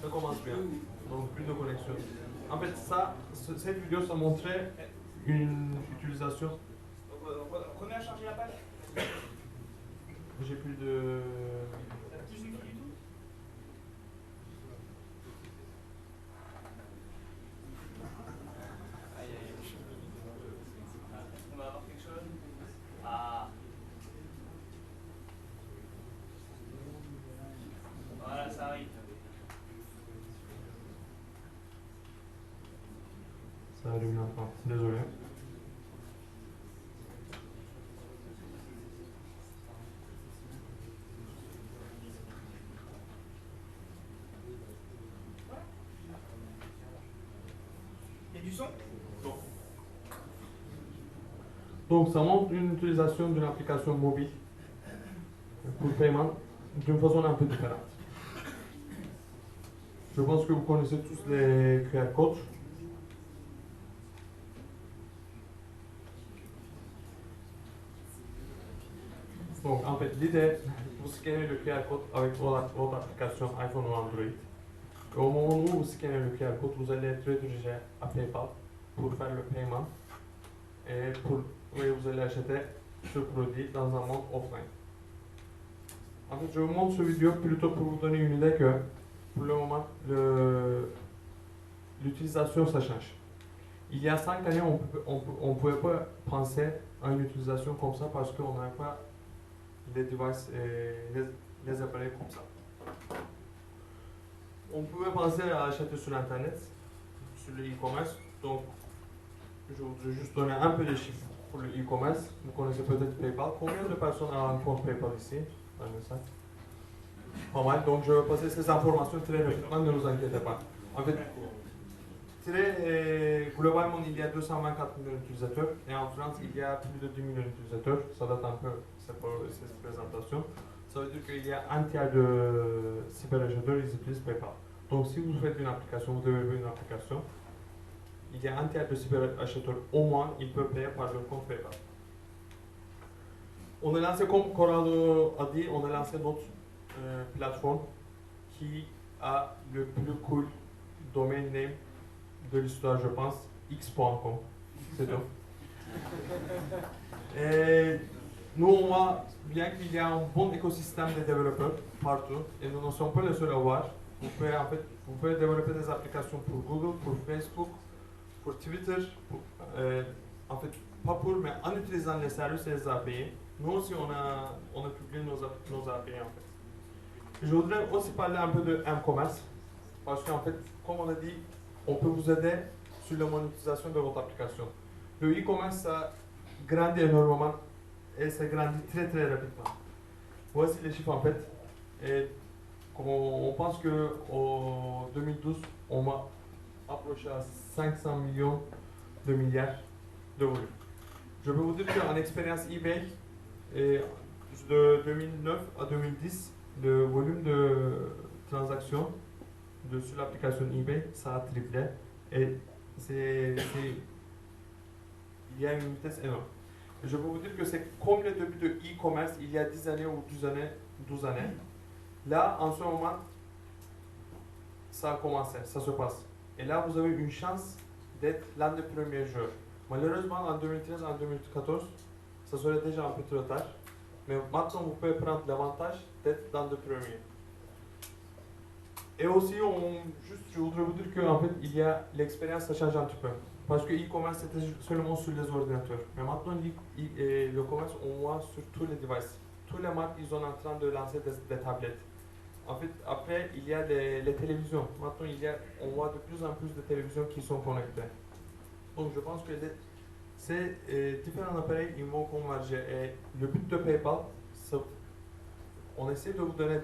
Ça commence bien, donc plus de connexion. En fait, cette vidéo, ça montrait une utilisation. Remets à charger la page. J'ai plus de. Ça ne suffit du tout. Aïe aïe. On va avoir quelque chose. Ah. Voilà, ça arrive. Ça allume maintenant, désolé. Il y a du son? Donc, ça montre une utilisation d'une application mobile pour le paiement d'une façon un peu différente. Je pense que vous connaissez tous les QR codes. Donc, en fait, l'idée, vous scannez le QR code avec votre application iPhone ou Android. Et au moment où vous scannez le QR code, vous allez être redirigé à PayPal pour faire le paiement et vous allez acheter ce produit dans un monde offline. En fait, je vous montre cette vidéo plutôt pour vous donner une idée que pour le moment, l'utilisation, ça change. Il y a 5 années, on ne pouvait pas penser à une utilisation comme ça parce qu'on n'avait pas les devices et les appareils comme ça. On pouvait penser à acheter sur Internet, sur le e-commerce. Donc, je voudrais juste donner un peu de chiffres pour le e-commerce. Vous connaissez peut-être PayPal. Combien de personnes ont un compte PayPal ici? Pas mal. Donc, je vais passer ces informations très rapidement, ne vous inquiétez pas. En fait, globalement, il y a 224 millions d'utilisateurs et en France, il y a plus de 10 millions d'utilisateurs. Ça date un peu cette présentation. Ça veut dire qu'il y a un tiers de cyberacheteurs qui utilisent PayPal. Donc, si vous faites une application, vous développez une application, il y a un tiers de cyberacheteurs au moins, ils peuvent payer par leur compte PayPal. On a lancé, comme Corrado a dit, on a lancé notre plateforme qui a le plus cool domain name de l'histoire, je pense, x.com. C'est tout. Et nous, on voit bien qu'il y a un bon écosystème de développeurs partout et nous ne sommes pas les seuls à voir. Vous pouvez développer des applications pour Google, pour Facebook, pour Twitter, en fait, pas pour, mais en utilisant les services et les API. Nous aussi, on a publié nos API en fait. Je voudrais aussi parler un peu de e-commerce, parce qu'en fait, comme on a dit, on peut vous aider sur la monétisation de votre application. Le e-commerce, grandit énormément et ça grandit très très rapidement. Voici les chiffres en fait. Et on pense qu'en 2012, on va approcher à 500 millions de milliards de volume. Je peux vous dire qu'en expérience eBay, et de 2009 à 2010, le volume de transactions sur l'application eBay, ça a triplé. Et il y a une vitesse énorme. Je peux vous dire que c'est comme le début de e-commerce il y a 10 années ou 12 années. Là, en ce moment, ça a commencé, ça se passe. Et là, vous avez une chance d'être l'un des premiers joueurs. Malheureusement, en 2013, en 2014, ça serait déjà un peu trop tard. Mais maintenant, vous pouvez prendre l'avantage d'être dans les premiers. Et aussi, je voudrais vous dire qu'en fait, l'expérience, ça change un petit peu. Parce que e-commerce, c'était seulement sur les ordinateurs. Mais maintenant, le commerce, on voit sur tous les devices. Tous les marques, ils sont en train de lancer des tablettes. En fait, après, il y a les télévisions. Maintenant, on voit de plus en plus de télévisions qui sont connectées. Donc, je pense que ces différents appareils, ils vont converger. Et le but de PayPal, on essaie de vous donner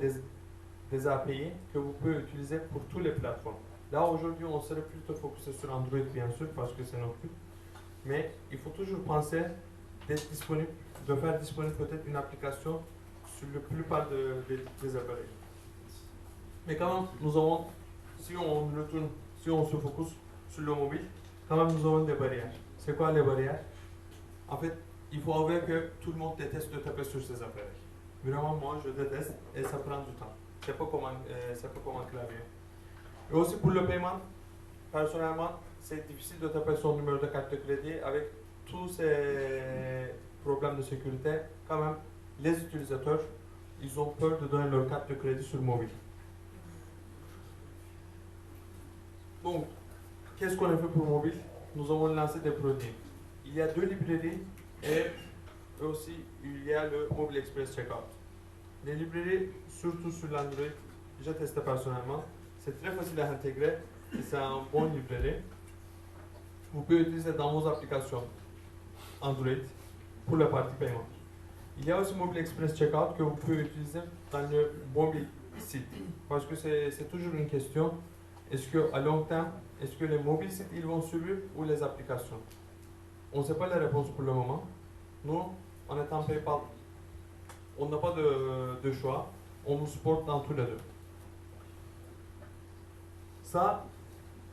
des API que vous pouvez utiliser pour toutes les plateformes. Là, aujourd'hui, on serait plutôt focusé sur Android, bien sûr, parce que c'est notre but. Mais il faut toujours penser d'être disponible, de faire disponible peut-être une application sur la plupart des appareils. Mais quand même, nous avons, si on se focus sur le mobile, quand même, nous avons des barrières. C'est quoi les barrières? En fait, il faut avouer que tout le monde déteste de taper sur ces appareils. Vraiment, moi, je déteste et ça prend du temps. C'est pas comme un clavier. Et aussi pour le paiement, personnellement, c'est difficile de taper son numéro de carte de crédit avec tous ces problèmes de sécurité. Quand même, les utilisateurs, ils ont peur de donner leur carte de crédit sur mobile. Donc, qu'est-ce qu'on a fait pour mobile? Nous avons lancé des produits. Il y a 2 librairies et aussi il y a le Mobile Express Checkout. Les librairies, surtout sur l'Android, j'ai testé personnellement. C'est très facile à intégrer et c'est un bon librairie. Vous pouvez utiliser dans vos applications Android pour la partie paiement. Il y a aussi Mobile Express Checkout que vous pouvez utiliser dans le mobile site. Parce que c'est toujours une question, est-ce qu'à long terme, est-ce que les mobiles sites ils vont survivre ou les applications? On ne sait pas la réponse pour le moment. Nous, en étant PayPal, on n'a pas de choix. On nous supporte dans tous les deux. Ça,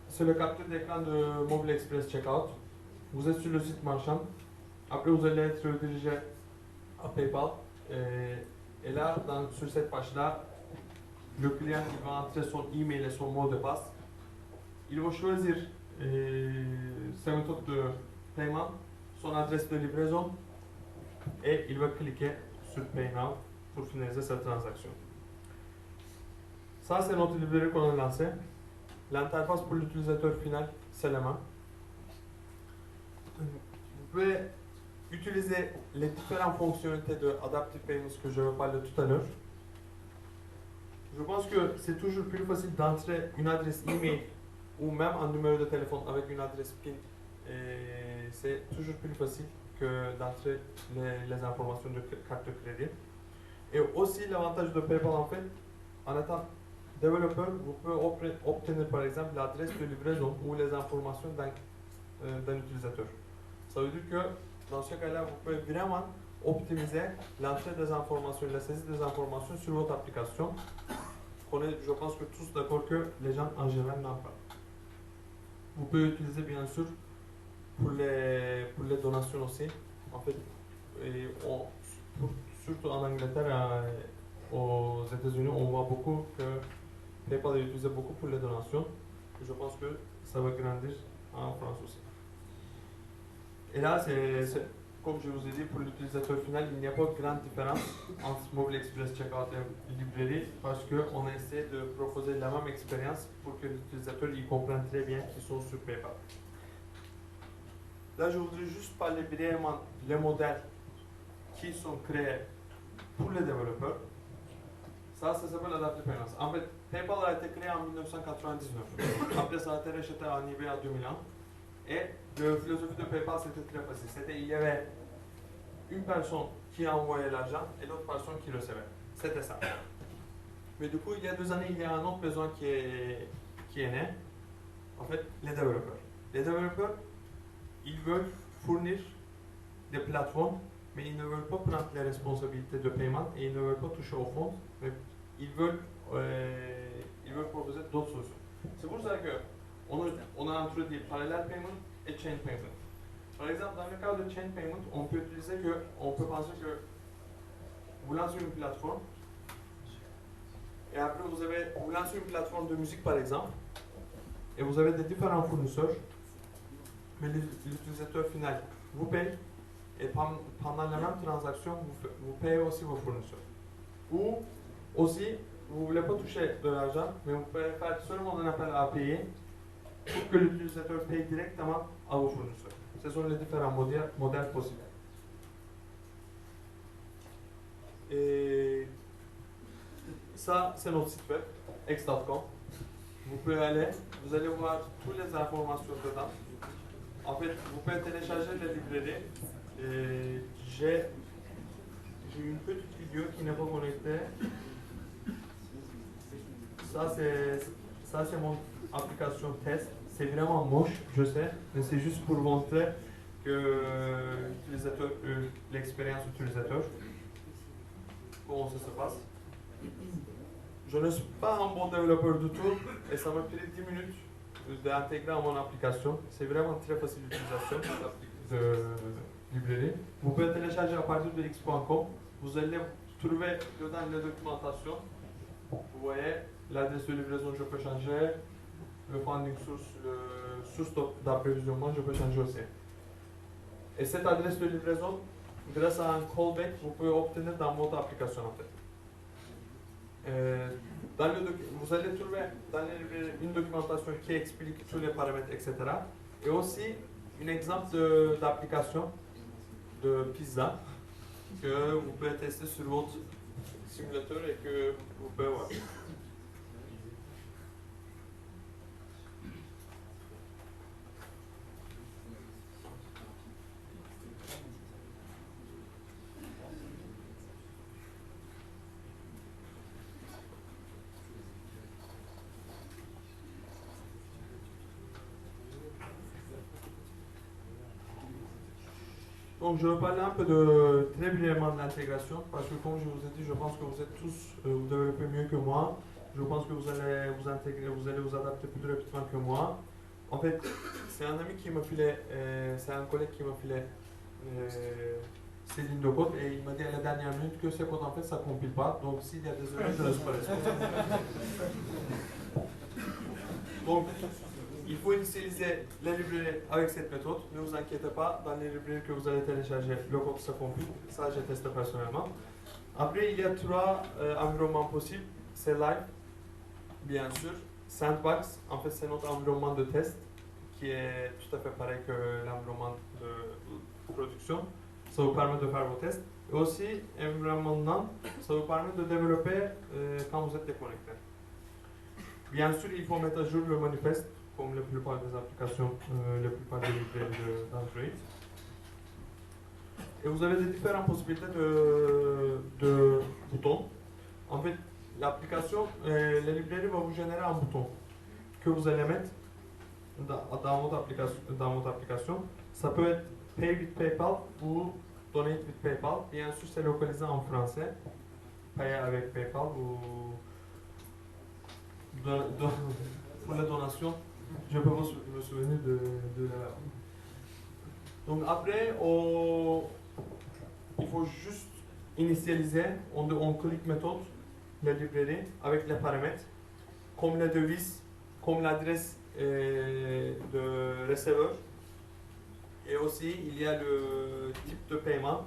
c'est le capture d'écran de Mobile Express Checkout. Vous êtes sur le site marchand. Après, vous allez être redirigé à PayPal. Et là, sur cette page-là, le client il va entrer son email et son mot de passe. Il va choisir sa méthode de paiement, son adresse de livraison et il va cliquer sur Pay Now pour finaliser sa transaction. Ça, c'est notre librairie qu'on a lancé. L'interface pour l'utilisateur final, c'est la main. Vous pouvez utiliser les différentes fonctionnalités de Adaptive Payments que je vais parler tout à l'heure. Je pense que c'est toujours plus facile d'entrer une adresse email ou même un numéro de téléphone avec une adresse PIN. C'est toujours plus facile que d'entrer les informations de carte de crédit. Et aussi l'avantage de PayPal en fait, en étant développeur, vous pouvez obtenir par exemple l'adresse de livraison ou les informations d'un utilisateur. Ça veut dire que dans ce cas-là, vous pouvez vraiment optimiser l'entrée des informations, la saisie des informations sur votre application. Je pense que tous d'accord que les gens en général n'ont pas. Vous pouvez utiliser bien sûr pour les donations aussi. En fait, surtout en Angleterre et aux États-Unis, on voit beaucoup que PayPal est utilisé beaucoup pour les donations. Je pense que ça va grandir en France aussi. Et là, comme je vous ai dit, pour l'utilisateur final, il n'y a pas de grande différence entre Mobile Express Checkout et librairie parce qu'on essaie de proposer la même expérience pour que l'utilisateur comprenne très bien qu'ils sont sur PayPal. Là, je voudrais juste parler brièvement des modèles qui sont créés pour les développeurs. Ça s'appelle Adaptive Payments. En fait, PayPal a été créé en 1999. Après, ça a été racheté en eBay en 2001. Et la philosophie de PayPal, c'était très facile. Il y avait une personne qui envoyait l'argent et l'autre personne qui recevait. C'était ça. Mais du coup, il y a 2 années, il y a un autre besoin qui est né. En fait, les développeurs. Les développeurs, ils veulent fournir des plateformes, mais ils ne veulent pas prendre les responsabilités de paiement et ils ne veulent pas toucher au fond, mais ils veulent proposer d'autres solutions. C'est pour ça qu'on a introduit parallel payment et chain payment. Par exemple, dans le cas de chain payment, on peut penser que vous lancez une plateforme et après vous lancez une plateforme de musique par exemple et vous avez des différents fournisseurs, mais l'utilisateur final vous paye et pendant la même transaction vous payez aussi vos fournisseurs. Ou aussi, vous ne voulez pas toucher de l'argent, mais vous pouvez faire seulement un appel à payer pour que l'utilisateur paye directement à vos fournisseurs. Ce sont les différents modèles possibles. Et ça, c'est notre site web, x.com. Vous pouvez aller, vous allez voir toutes les informations dedans. En fait, vous pouvez télécharger les librairies. Et j'ai une petite vidéo qui n'est pas connectée. Ça, c'est mon application test. C'est vraiment moche, je sais, mais c'est juste pour montrer que l'expérience utilisateur, comment ça se passe. Je ne suis pas un bon développeur du tout et ça m'a pris 10 minutes d'intégrer à mon application. C'est vraiment très facile d'utilisation de librairie. Vous pouvez télécharger à partir de x.com. Vous allez trouver dedans la documentation. Vous voyez, l'adresse de livraison, je peux changer. Le funding source, le source d'approvisionnement, je peux changer aussi. Et cette adresse de livraison, grâce à un callback, vous pouvez obtenir dans votre application en fait. Vous allez trouver dans une documentation qui explique tous les paramètres, etc. Et aussi un exemple d'application de pizza que vous pouvez tester sur votre simulateur et que vous pouvez voir. Donc je vais parler un peu très brièvement de l'intégration parce que comme je vous ai dit, je pense que vous êtes tous, vous développez mieux que moi. Je pense que vous allez vous intégrer, vous allez vous adapter plus rapidement que moi. En fait, c'est un ami qui m'a filé, c'est un collègue qui m'a filé ces lignes de code et il m'a dit à la dernière minute que ce code en fait ça ne compile pas. Donc s'il y a des erreurs, je ne suis pas responsable. Donc, il faut initialiser les librairies avec cette méthode. Ne vous inquiétez pas, dans les librairies que vous allez télécharger, le code se compile. Ça, j'ai testé personnellement. Après, il y a 3 environnements possibles. C'est live, bien sûr. Sandbox, en fait, c'est notre environnement de test qui est tout à fait pareil que l'environnement de production. Ça vous permet de faire vos tests. Et aussi, environnement non, ça vous permet de développer quand vous êtes déconnecté. Bien sûr, il faut mettre à jour le manifeste, comme la plupart des applications, la plupart des librairies d'Android. Et vous avez des différentes possibilités de boutons. En fait, l'application, la librairie va vous générer un bouton que vous allez mettre dans votre application. Ça peut être Pay with PayPal ou Donate with PayPal. Bien sûr, c'est localisé en français. Payer avec PayPal ou pour la donation. Je peux me souvenir de la... Donc après, il faut juste initialiser, on clique méthode, la librairie avec les paramètres, comme la devise, comme l'adresse de receveur. Et aussi, il y a le type de paiement.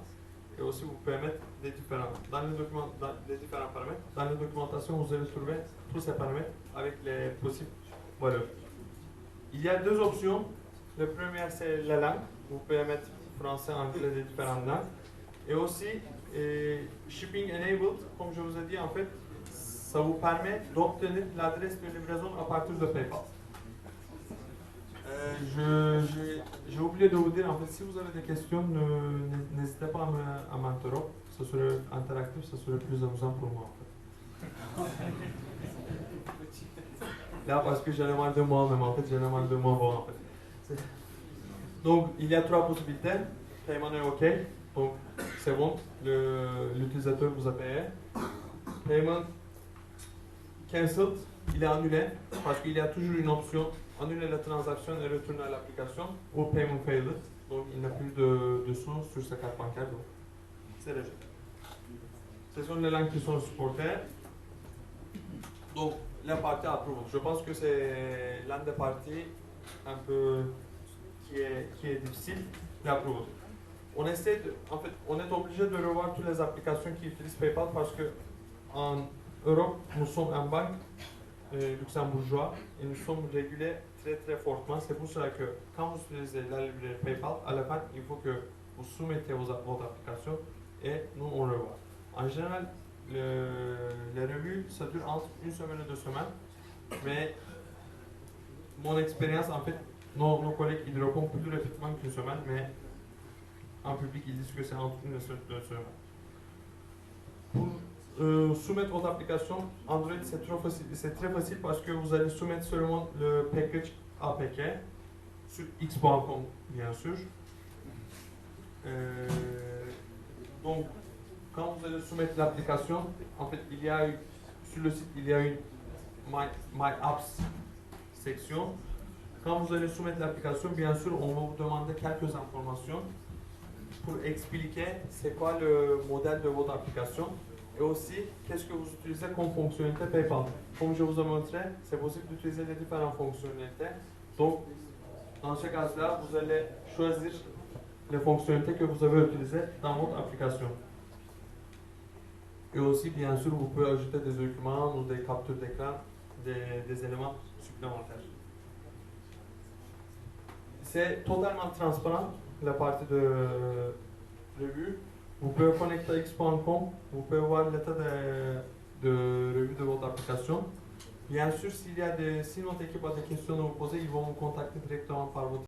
Et aussi, vous pouvez mettre des différents paramètres. Dans la documentation, vous allez trouver tous ces paramètres avec les possibles valeurs. Il y a 2 options. La première, c'est la langue. Vous pouvez mettre français, anglais, des différentes langues. Et aussi, Shipping Enabled, comme je vous ai dit, en fait, ça vous permet d'obtenir l'adresse de livraison à partir de PayPal. J'ai oublié de vous dire, en fait, si vous avez des questions, n'hésitez pas à m'interrompre. Ça serait interactif, ça serait plus amusant pour moi, en fait. Là, parce que j'en ai marre de moi, même en fait, j'en ai marre de moi, bon, en fait. Donc, il y a 3 possibilités. Paiement est OK. Donc, c'est bon. L'utilisateur vous a payé. Payment cancelled, il est annulé parce qu'il y a toujours une option annuler la transaction et retourner à l'application ou payment failed. Donc, il n'y a plus de sous sur sa carte bancaire. Donc, c'est rejeté. Ce sont les langues qui sont supportées. Donc, la partie approval. Je pense que c'est l'un des parties un peu qui est difficile, l'approval. On essaie en fait, on est obligé de revoir toutes les applications qui utilisent PayPal parce que en Europe, nous sommes un banque luxembourgeois et nous sommes régulés très très fortement. C'est pour cela que quand vous utilisez la librairie PayPal, à la fin, il faut que vous soumettez votre application et nous on revoit. En général, les revues, ça dure entre 1 semaine et 2 semaines, mais mon expérience, en fait, nos collègues, ils répondent plus rapidement qu'une semaine, mais en public, ils disent que c'est entre 1 et 2 semaines. Pour soumettre votre application, Android, c'est très facile parce que vous allez soumettre seulement le package APK sur x.com, bien sûr. Donc, quand vous allez soumettre l'application, en fait, sur le site, il y a une My Apps section. Quand vous allez soumettre l'application, bien sûr, on va vous demander quelques informations pour expliquer c'est quoi le modèle de votre application et aussi qu'est-ce que vous utilisez comme fonctionnalité PayPal. Comme je vous ai montré, c'est possible d'utiliser les différentes fonctionnalités. Donc, dans ce cas-là, vous allez choisir les fonctionnalités que vous avez utilisées dans votre application. Et aussi, bien sûr, vous pouvez ajouter des documents ou des captures d'écran, des éléments supplémentaires. C'est totalement transparent, la partie de revue. Vous pouvez connecter à x.com, vous pouvez voir l'état de revue de votre application. Bien sûr, si notre équipe a des questions à vous poser, ils vont vous contacter directement par votre